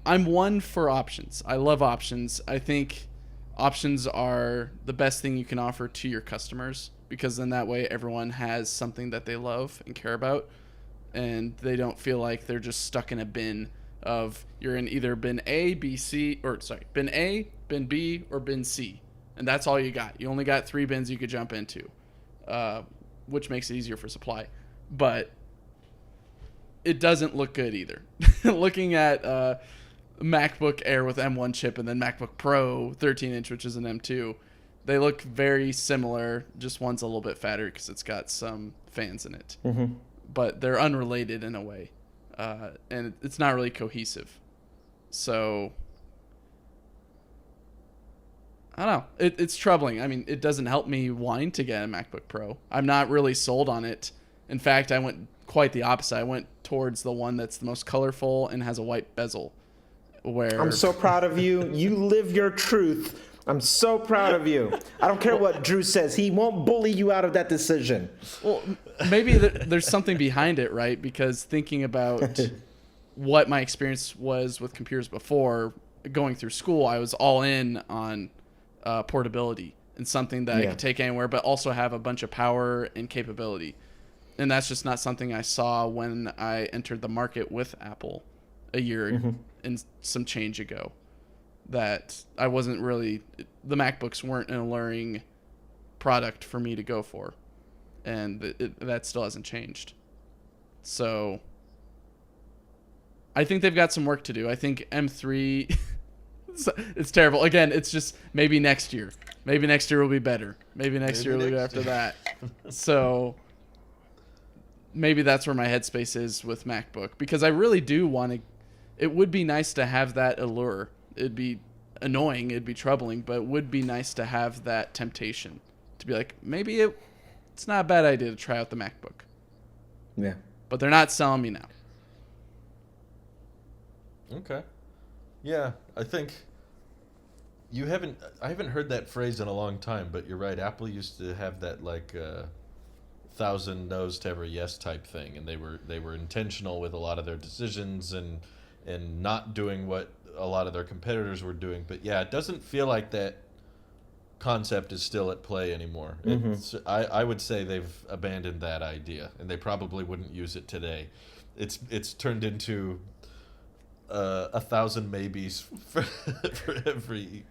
one for options. I love options. I think Options are the best thing you can offer to your customers, because then that way everyone has something that they love and care about, and they don't feel like they're just stuck in a bin of you're in either bin A, B, C, or sorry, bin A, bin B, or bin C. And that's all you got. You only got 3 bins you could jump into, which makes it easier for supply. But it doesn't look good either. Looking at MacBook Air with M1 chip and then MacBook Pro 13-inch, which is an M2, they look very similar. Just one's a little bit fatter because it's got some fans in it. Mm-hmm. But they're unrelated in a way. And it's not really cohesive. So, I don't know. It's troubling. I mean, it doesn't help me whine to get a MacBook Pro. I'm not really sold on it. In fact, I went quite the opposite. I went towards the one that's the most colorful and has a white bezel. Where I'm so proud of you. You live your truth. I'm so proud of you. I don't care what Drew says. He won't bully you out of that decision. Well, maybe there's something behind it, right? Because thinking about what my experience was with computers before, going through school, I was all in on portability and something that I could take anywhere, but also have a bunch of power and capability. And that's just not something I saw when I entered the market with Apple a year and some change ago. That I wasn't really, the MacBooks weren't an alluring product for me to go for. And that still hasn't changed. So I think they've got some work to do. I think M3, it's terrible. Again, it's just maybe next year. Maybe next year will be better. Maybe next year will be after that. So maybe that's where my headspace is with MacBook. Because I really do want to, it would be nice to have that allure. It'd be annoying, it'd be troubling, but it would be nice to have that temptation to be like, maybe it's not a bad idea to try out the MacBook. Yeah. But they're not selling me now. Okay. Yeah, I think I haven't heard that phrase in a long time, but you're right. Apple used to have that like 1,000 no's to every yes type thing, and they were intentional with a lot of their decisions and not doing what a lot of their competitors were doing. But yeah, it doesn't feel like that concept is still at play anymore. I would say they've abandoned that idea, and they probably wouldn't use it today. It's turned into 1,000 maybes for every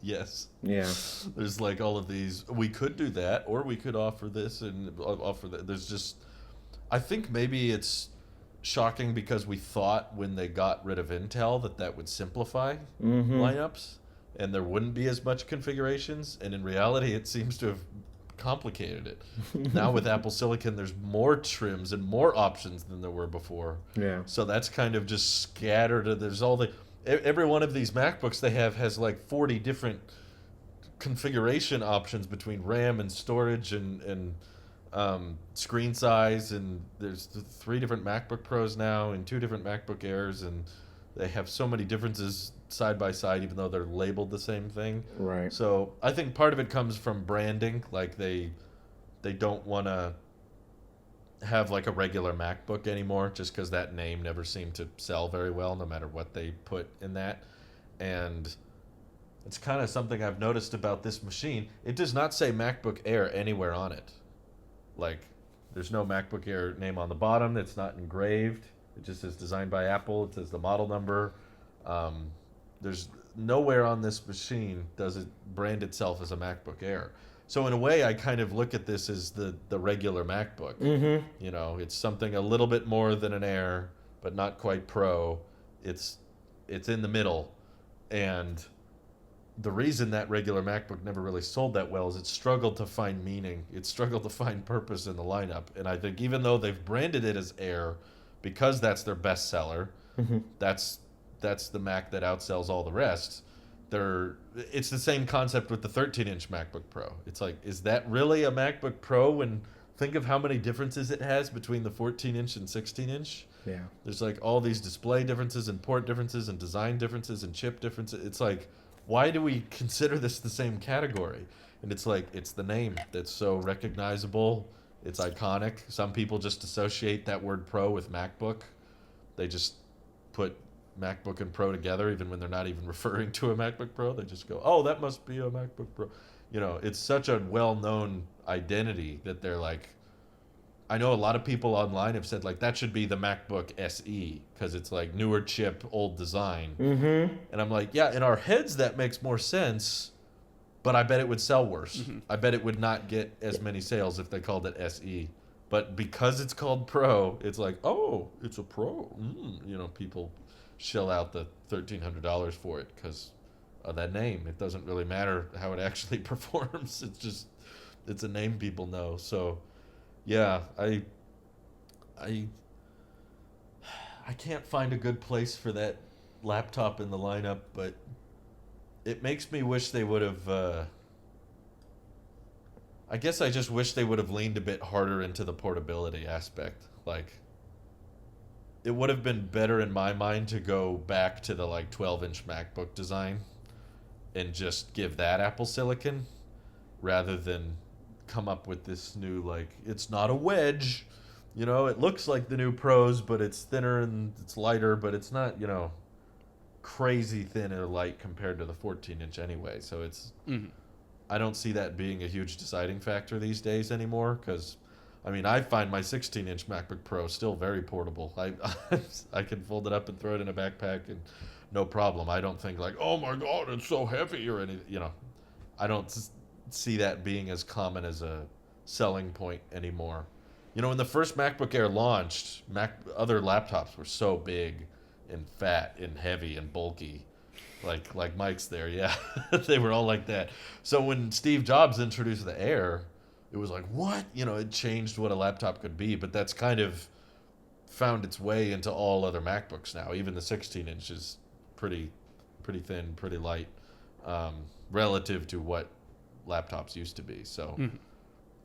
yes. Yeah. There's like all of these, we could do that, or we could offer this and offer that. There's just, I think maybe it's shocking because we thought when they got rid of Intel that would simplify lineups and there wouldn't be as much configurations, and in reality it seems to have complicated it. Now with Apple Silicon there's more trims and more options than there were before. Yeah. So that's kind of just scattered. There's all the, every one of these MacBooks they have has like 40 different configuration options between RAM and storage and screen size, and there's 3 different MacBook Pros now and 2 different MacBook Airs, and they have so many differences side by side even though they're labeled the same thing. Right. So I think part of it comes from branding, like they don't want to have like a regular MacBook anymore just because that name never seemed to sell very well no matter what they put in that. And it's kind of something I've noticed about this machine. It does not say MacBook Air anywhere on it. Like, there's no MacBook Air name on the bottom. It's not engraved. It just says designed by Apple. It says the model number. There's nowhere on this machine does it brand itself as a MacBook Air. So in a way, I kind of look at this as the regular MacBook. You know, it's something a little bit more than an Air, but not quite Pro. It's in the middle. And the reason that regular MacBook never really sold that well is it struggled to find meaning. It struggled to find purpose in the lineup. And I think even though they've branded it as Air, because that's their best seller, that's the Mac that outsells all the rest. It's the same concept with the 13-inch MacBook Pro. It's like, is that really a MacBook Pro when think of how many differences it has between the 14-inch and 16-inch? Yeah. There's like all these display differences and port differences and design differences and chip differences. It's like, why do we consider this the same category? And it's like, it's the name that's so recognizable. It's iconic. Some people just associate that word Pro with MacBook. They just put MacBook and Pro together, even when they're not even referring to a MacBook Pro. They just go, oh, that must be a MacBook Pro. You know, it's such a well-known identity that they're like, I know a lot of people online have said, like, that should be the MacBook SE because it's like newer chip, old design. Mm-hmm. And I'm like, yeah, in our heads that makes more sense, but I bet it would sell worse. Mm-hmm. I bet it would not get as many sales if they called it SE. But because it's called Pro, it's like, oh, it's a Pro. You know, people shell out the $1,300 for it because of that name. It doesn't really matter how it actually performs. It's a name people know. So, yeah, I can't find a good place for that laptop in the lineup, but it makes me wish they would have. I guess I just wish they would have leaned a bit harder into the portability aspect. Like, it would have been better in my mind to go back to the like 12-inch MacBook design and just give that Apple Silicon rather than come up with this new, like, it's not a wedge. You know, it looks like the new Pros, but it's thinner and it's lighter, but it's not, you know, crazy thin or light compared to the 14-inch anyway. So it's... Mm-hmm. I don't see that being a huge deciding factor these days anymore because, I mean, I find my 16-inch MacBook Pro still very portable. I can fold it up and throw it in a backpack and no problem. I don't think like, oh my God, it's so heavy or anything. You know, I don't see that being as common as a selling point anymore. You know, when the first MacBook Air launched, other laptops were so big and fat and heavy and bulky. Like Mike's there, yeah. They were all like that. So when Steve Jobs introduced the Air, it was like, what? You know, it changed what a laptop could be, but that's kind of found its way into all other MacBooks now. Even the 16-inch is pretty thin, pretty light, relative to what laptops used to be. So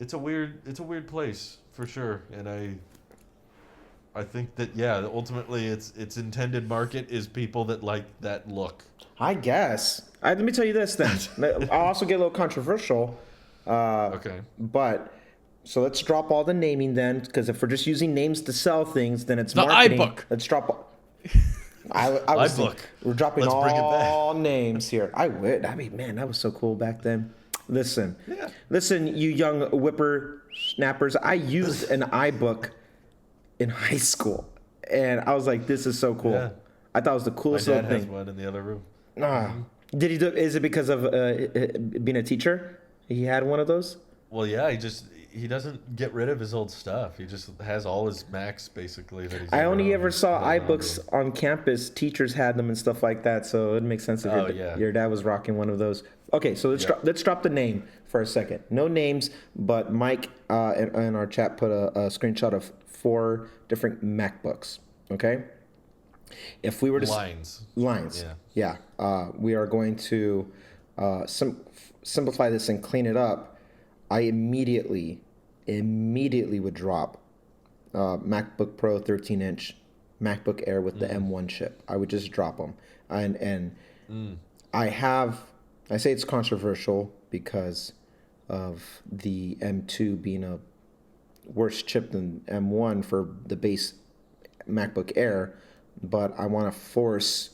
it's a weird place for sure. And I think that, yeah, ultimately its intended market is people that like that look. I guess. Let me tell you this then. I'll also get a little controversial. Okay. But, so let's drop all the naming then, because if we're just using names to sell things, then it's The marketing. iBook. Let's drop... I was iBook. thinking, we're dropping Let's bring it back. all names here. I would. I mean, man, that was so cool back then. Listen. Yeah. Listen, you young whippersnappers. I used an iBook in high school, and I was like, "This is so cool." Yeah. I thought it was the My coolest dad little has thing. one in the other room. Did he do? Is it because of being a teacher? He had one of those. Well, yeah, he doesn't get rid of his old stuff. He just has all his Macs basically that he's. I only ever saw holding on iBooks to. on campus. Teachers had them and stuff like that, so it makes sense that your dad was rocking one of those. Okay, so let's drop the name for a second. No names, but Mike in our chat put a screenshot of 4 different MacBooks. Okay, if we were to lines, yeah, we are going to simplify this and clean it up. I immediately would drop MacBook Pro 13-inch, MacBook Air with the M1 chip. I would just drop them. And I say it's controversial because of the M2 being a worse chip than M1 for the base MacBook Air, but I want to force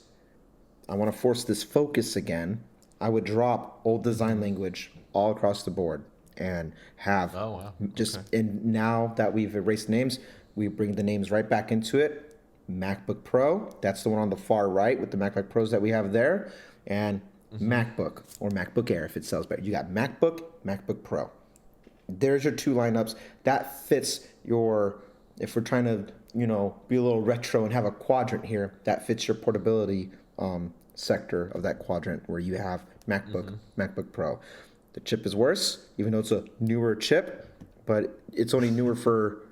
this focus again. I would drop old design language all across the board and have and now that we've erased names, we bring the names right back into it. MacBook Pro, that's the one on the far right with the MacBook Pros that we have there, and MacBook or MacBook Air if it sells better. You got MacBook, MacBook Pro. There's your 2 lineups. That fits your, if we're trying to, be a little retro and have a quadrant here, that fits your portability sector of that quadrant where you have MacBook, MacBook Pro. The chip is worse, even though it's a newer chip, but it's only newer for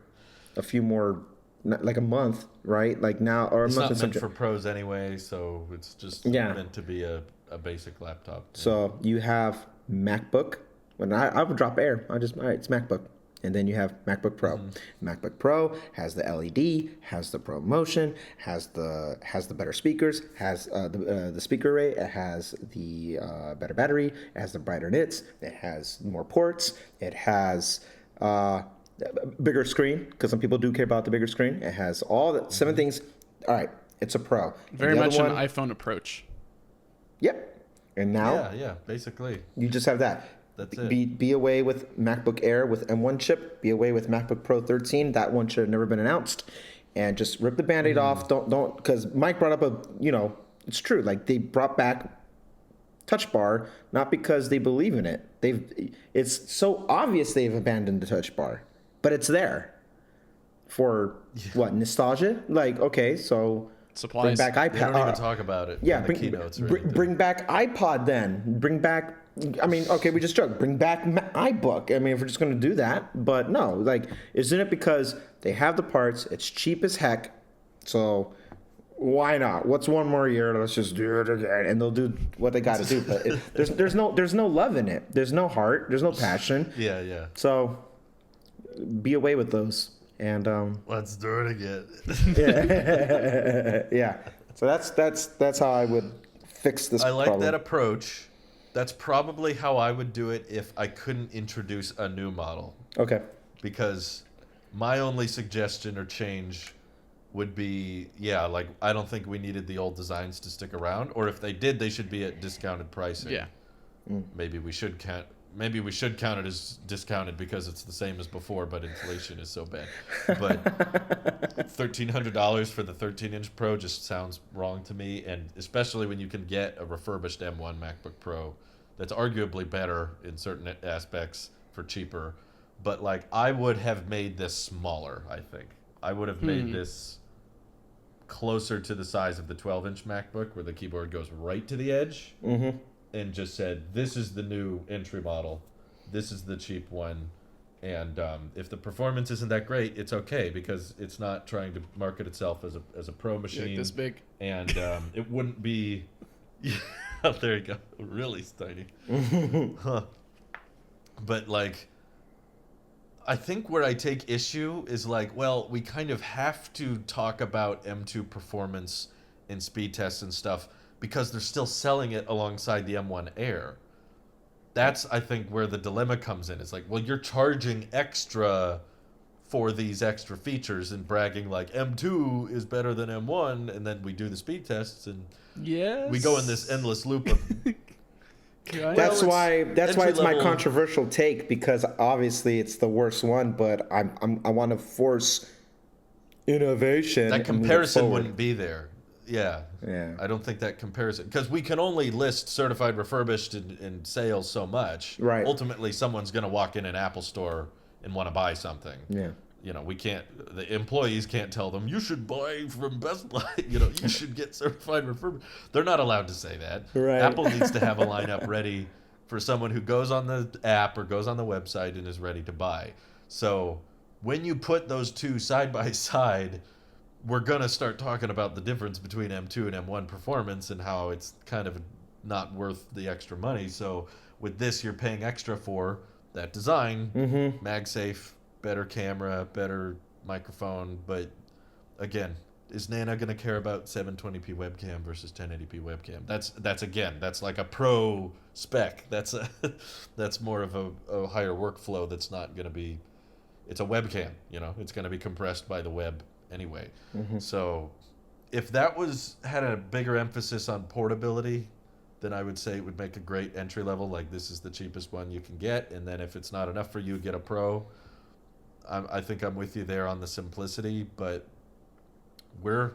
a few more, like a month, right? Like now, or a it's month not and meant for pros anyway, so it's just meant to be a basic laptop. So you have MacBook. When I would drop Air, all right, it's MacBook. And then you have MacBook Pro. MacBook Pro has the LED, has the ProMotion, has the better speakers, has the speaker rate, it has the better battery, it has the brighter nits, it has more ports, it has bigger screen because some people do care about the bigger screen. It has all the 7 things. All right, it's a Pro. Very And the much other an one, iPhone approach. Yep. And now Yeah, basically. you just have that. That's it. Be away with MacBook Air with M1 chip. Be away with MacBook Pro 13. That one should have never been announced. And just rip the Band-Aid off. Don't, because Mike brought up it's true. Like, they brought back Touch Bar not because they believe in it. It's so obvious they've abandoned the Touch Bar, but it's there for what, nostalgia? Like, okay, so Supplies. bring back iPad. They don't even talk about it. Yeah, in the keynotes. bring back iPod then. Bring back. I mean, okay, we just joked. Bring back iBook. I mean, if we're just going to do that, but no, like, isn't it because they have the parts? It's cheap as heck, so why not? What's one more year? Let's just do it again, and they'll do what they got to do. But there's no love in it. There's no heart. There's no passion. Yeah. So be away with those. And Let's do it again. yeah. So that's how I would fix this. I like problem. that approach. That's probably how I would do it if I couldn't introduce a new model. Okay. Because my only suggestion or change would be, like, I don't think we needed the old designs to stick around, or if they did, they should be at discounted pricing. Yeah. Maybe we should count it as discounted because it's the same as before, but inflation is so bad. But $1,300 for the 13-inch Pro just sounds wrong to me, and especially when you can get a refurbished M1 MacBook Pro that's arguably better in certain aspects for cheaper. But, like, I would have made this smaller, I think. I would have made this closer to the size of the 12-inch MacBook, where the keyboard goes right to the edge. Mm-hmm. And just said, this is the new entry model, this is the cheap one, and if the performance isn't that great, it's okay, because it's not trying to market itself as a pro machine. Like this big. And it wouldn't be... there you go. Really tiny. Huh. But, like, I think where I take issue is, like, well, we kind of have to talk about M2 performance and speed tests and stuff, because they're still selling it alongside the M1 Air. That's, I think, where the dilemma comes in. It's like, well, you're charging extra for these extra features and bragging like M2 is better than M1, and then we do the speed tests and we go in this endless loop of... That's why it's my entry-level- controversial take, because obviously it's the worst one, but I want to force innovation. That and move it comparison forward. wouldn't be there. Yeah. I don't think that comparison, because we can only list certified refurbished in sales so much. Right. Ultimately, someone's going to walk in an Apple store and want to buy something. Yeah. We can't, the employees can't tell them, you should buy from Best Buy, you should get certified refurbished. They're not allowed to say that. Right. Apple needs to have a lineup ready for someone who goes on the app or goes on the website and is ready to buy. So when you put those two side by side, we're going to start talking about the difference between M2 and M1 performance and how it's kind of not worth the extra money. So with this, you're paying extra for that design, MagSafe, better camera, better microphone. But again, is Nana going to care about 720p webcam versus 1080p webcam? That's like a pro spec. That's more of a higher workflow. That's not going to be, it's a webcam, it's going to be compressed by the web anyway. So if that had a bigger emphasis on portability, then I would say it would make a great entry level. Like, this is the cheapest one you can get, and then if it's not enough for you, get a Pro. I think I'm with you there on the simplicity, but we're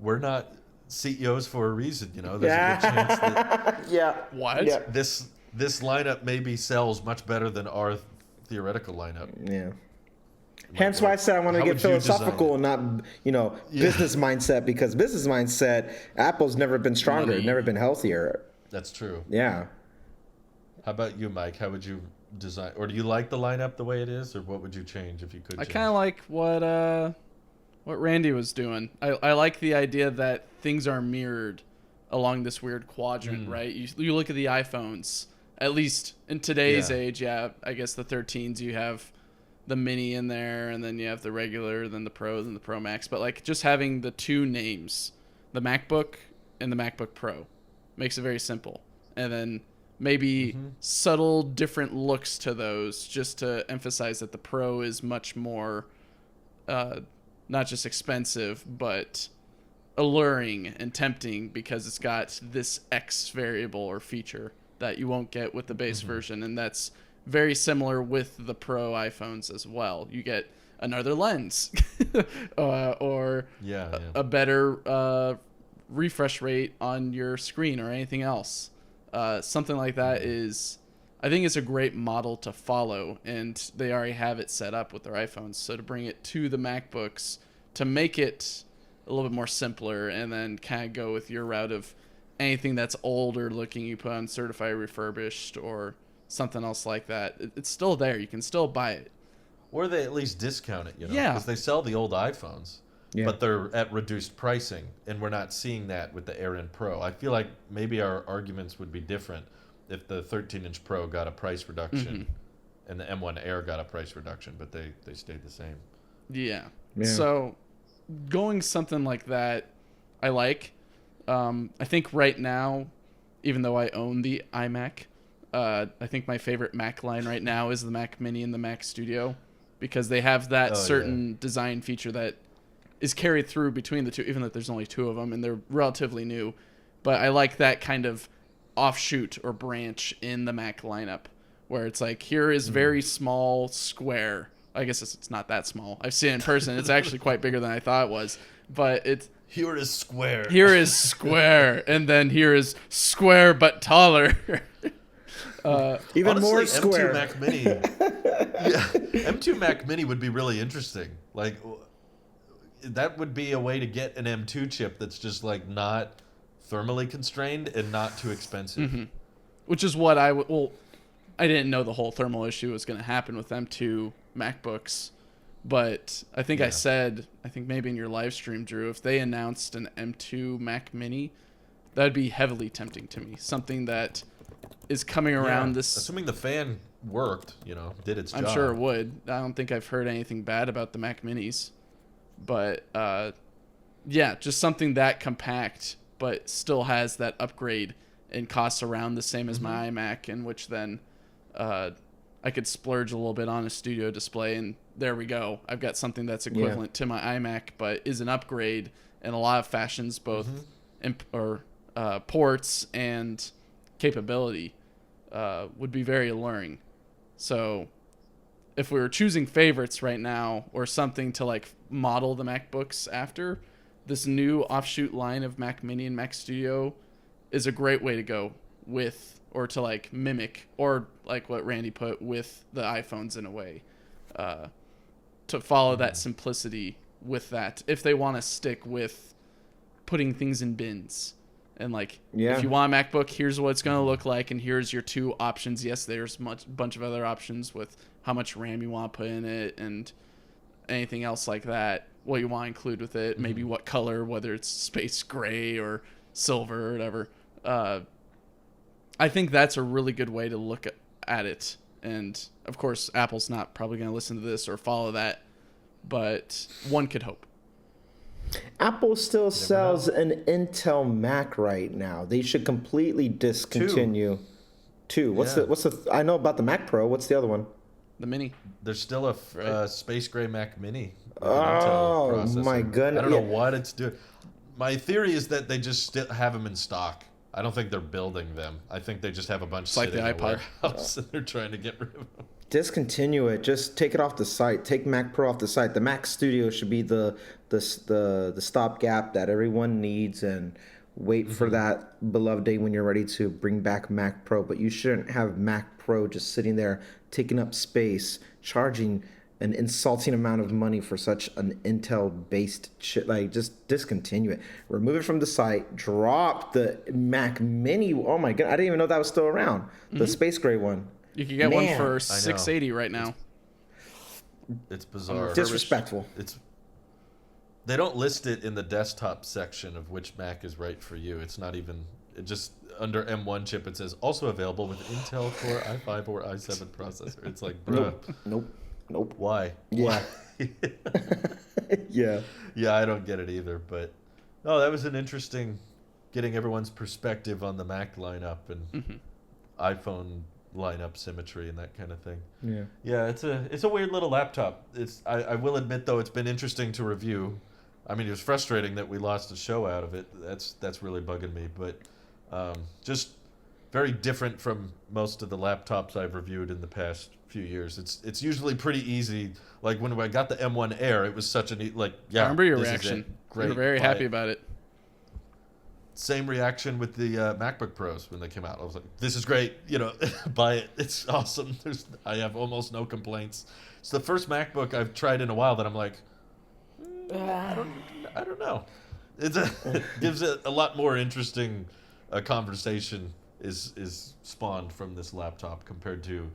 not CEOs for a reason. There's a good chance that What? Yeah. this lineup maybe sells much better than our theoretical lineup. Yeah. Hence why I said I want to How get would you design philosophical and not, business mindset, because business mindset, Apple's never been stronger, Money. never been healthier. That's true. Yeah. How about you, Mike? How would you design, or do you like the lineup the way it is, or what would you change if you could? I change? kind of like what Randy was doing. I like the idea that things are mirrored along this weird quadrant, right? You look at the iPhones, at least in today's age, I guess the 13s, you have the mini in there, and then you have the regular, then the Pro, then the Pro Max. But like just having the two names, the MacBook and the MacBook Pro, makes it very simple. And then maybe subtle different looks to those, just to emphasize that the Pro is much more not just expensive, but alluring and tempting because it's got this X variable or feature that you won't get with the base version, and that's very similar with the Pro iPhones as well. You get another lens or a better refresh rate on your screen or anything else. Something like that is, I think it's a great model to follow, and they already have it set up with their iPhones. So to bring it to the MacBooks, to make it a little bit more simpler, and then kind of go with your route of anything that's older looking, you put on certified refurbished or something else like that. It's still there. You can still buy it. Or they at least discount it, you know? Yeah. Because they sell the old iPhones, but they're at reduced pricing, and we're not seeing that with the Air and Pro. I feel like maybe our arguments would be different if the 13-inch Pro got a price reduction and the M1 Air got a price reduction, but they stayed the same. Yeah. So going something like that, I like. I think right now, even though I own the iMac, I think my favorite Mac line right now is the Mac Mini and the Mac Studio, because they have that certain design feature that is carried through between the two, even though there's only two of them and they're relatively new. But I like that kind of offshoot or branch in the Mac lineup, where it's like, here is very small square. I guess it's not that small. I've seen it in person. It's actually quite bigger than I thought it was. But it's... Here is square. Here is square. And then here is square but taller. Even honestly, more square. M2 Mac Mini. M2 Mac Mini would be really interesting. Like, that would be a way to get an M2 chip that's just like not thermally constrained and not too expensive. Which is what I didn't know the whole thermal issue was going to happen with M2 MacBooks, but I think I said, I think maybe in your live stream, Drew, if they announced an M2 Mac Mini, that'd be heavily tempting to me. Something that is coming around this. Assuming the fan worked, did its job. I'm sure it would. I don't think I've heard anything bad about the Mac Minis, but just something that compact, but still has that upgrade and costs around the same as my iMac, in which then I could splurge a little bit on a studio display, and there we go. I've got something that's equivalent to my iMac, but is an upgrade in a lot of fashions, both ports and capability, would be very alluring. So if we were choosing favorites right now, or something to like model the MacBooks after, this new offshoot line of Mac Mini and Mac Studio is a great way to go with, or to like mimic, or like what Randy put with the iPhones in a way, to follow that simplicity with that, if they want to stick with putting things in bins. And like, if you want a MacBook, here's what it's going to look like, and here's your two options. Yes, there's bunch of other options with how much RAM you want to put in it and anything else like that, what you want to include with it, maybe what color, whether it's space gray or silver or whatever. I think that's a really good way to look at it. And of course, Apple's not probably going to listen to this or follow that, but one could hope. Apple still sells an Intel Mac right now. They should completely discontinue. Two. What's the? I know about the Mac Pro. What's the other one? The Mini. There's still a space gray Mac Mini. Oh my goodness! I don't know what it's doing. My theory is that they just still have them in stock. I don't think they're building them. I think they just have a bunch sitting in the warehouse and they're trying to get rid of them. Discontinue it. Just take it off the site. Take Mac Pro off the site. The Mac Studio should be the stopgap that everyone needs, and wait for that beloved day when you're ready to bring back Mac Pro. But you shouldn't have Mac Pro just sitting there taking up space, charging an insulting amount of money for such an Intel-based chip. Like, just discontinue it. Remove it from the site. Drop the Mac Mini. Oh my god, I didn't even know that was still around. The space gray one. You can get one for $680 right now. It's bizarre. Disrespectful. They don't list it in the desktop section of which Mac is right for you. It's not even. It just under M1 chip it says also available with Intel Core i5 or i7 processor. It's like, bruh. Nope. Why? Yeah. Yeah. Yeah, I don't get it either. But no, that was an interesting getting everyone's perspective on the Mac lineup and iPhone lineup symmetry and that kind of thing. Yeah, it's a weird little laptop. I will admit though, it's been interesting to review. I mean, it was frustrating that we lost a show out of it. That's really bugging me. But just very different from most of the laptops I've reviewed in the past few years. It's usually pretty easy. Like when I got the M1 Air, it was such a I remember your this is reaction. it. Great, You were very buy happy it. about it. Same reaction with the MacBook Pros when they came out. I was like, this is great. Buy it. It's awesome. I have almost no complaints. It's the first MacBook I've tried in a while that I'm like, I don't know. It gives it a lot more interesting conversation is spawned from this laptop compared to,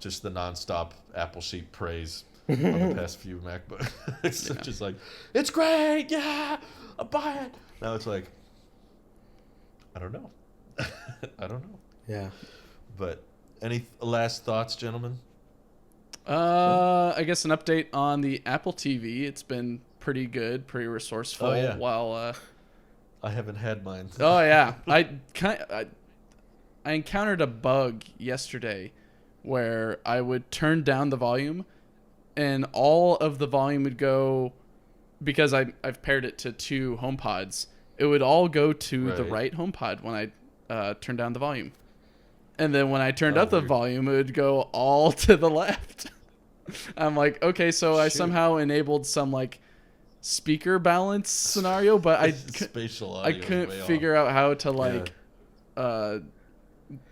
just the nonstop Apple sheet praise on the past few MacBooks. It's just like, it's great. Yeah, I'll buy it. Now it's like, I don't know. I don't know. Yeah. But any last thoughts, gentlemen? I guess an update on the Apple TV. It's been pretty good, pretty resourceful. Oh, yeah. While I haven't had mine. oh yeah, I encountered a bug yesterday where I would turn down the volume, and all of the volume would go, because I've paired it to 2 HomePods. It would all go to the right HomePod when I turned down the volume, and then when I turned up the volume, it would go all to the left. I'm like, okay, so I somehow enabled some like speaker balance scenario, but spatial I audio couldn't way figure out how to like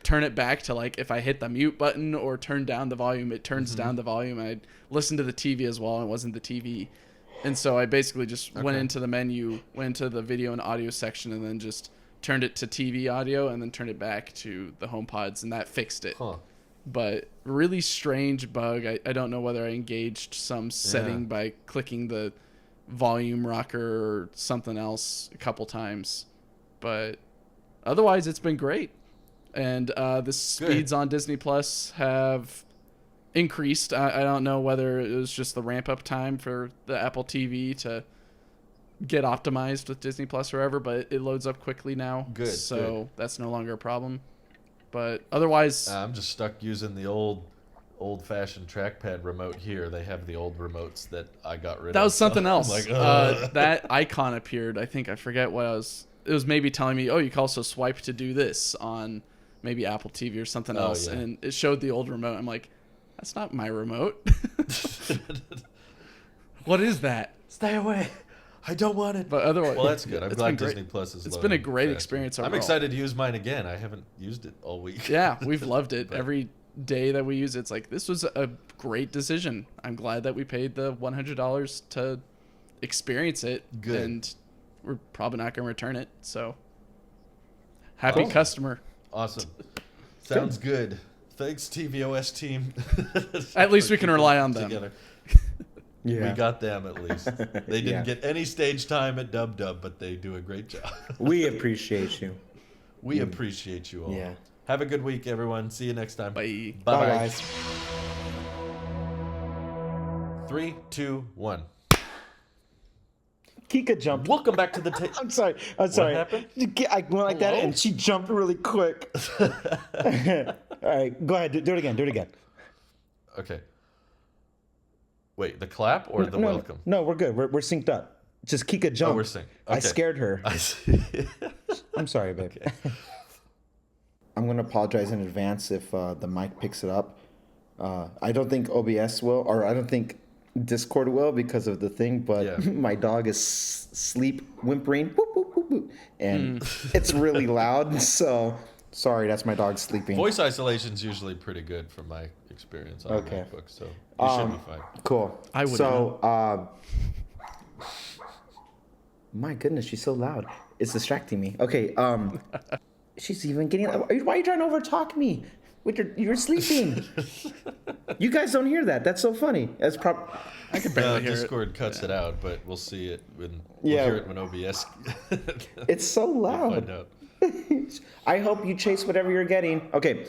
turn it back to like if I hit the mute button or turn down the volume, it turns down the volume. I listened to the TV as well, and it wasn't the TV. And so I basically just went into the menu, went to the video and audio section, and then just turned it to TV audio and then turned it back to the HomePods, and that fixed it. Huh. But really strange bug. I don't know whether I engaged some setting by clicking the volume rocker or something else a couple times. But otherwise, it's been great. And the speeds on Disney Plus have increased. I don't know whether it was just the ramp up time for the Apple TV to get optimized with Disney Plus or whatever, but it loads up quickly now. Good. So that's no longer a problem. But otherwise, I'm just stuck using the old-fashioned trackpad remote here. They have the old remotes that I got rid of. that was something else. I'm like, that icon appeared. I think I forget what it was maybe telling me, oh, you can also swipe to do this on maybe Apple TV or something else. yeah. And it showed the old remote. I'm like, that's not my remote. What is that? Stay away. I don't want it. But otherwise, Well, that's good. I'm it's glad been great. Disney Plus is. It's been a great faster. experience I'm overall. excited to use mine again. I haven't used it all week. Yeah, we've loved it. But- Every day that we use it, it's like, this was a great decision. I'm glad that we paid the $100 to experience it. Good. And we're probably not going to return it. So happy Cool. customer. Awesome. Sounds good. Thanks, tvOS team. At least for we can keeping rely it on them. together. Yeah. We got them at least. They didn't Yeah. get any stage time at Dub Dub, but they do a great job. We appreciate you. We appreciate you all. Yeah. Have a good week, everyone. See you next time. Bye. Bye, guys. 3, 2, 1. Kika jumped. Welcome back to the table. I'm sorry. happened? I went like that, Hello? and she jumped really quick. All right, go ahead. Do it again. Do it again. Okay. Wait, the clap or the welcome? No, we're good. We're synced up. Just Kika jumped. we're synced. I Okay. scared her. I see. I'm sorry, babe. I'm going to apologize in advance if the mic picks it up. I don't think OBS will, or I don't think Discord will because of the thing, but Yeah. my dog is sleep whimpering, whoop, whoop, whoop, whoop, and it's really loud, so sorry, that's my dog sleeping. Voice isolation's usually pretty good from my experience on Okay. the MacBook, so you should be fine. Cool. I wouldn't So, my goodness, she's so loud. It's distracting me. Okay, she's even getting. Why are you trying to overtalk me? You're sleeping. You guys don't hear that. That's so funny. That's I can barely hear Discord it. cuts it out, but we'll see it when Yeah. we'll hear it when OBS. It's so We'll loud. find out. I hope you chase whatever you're getting. Okay,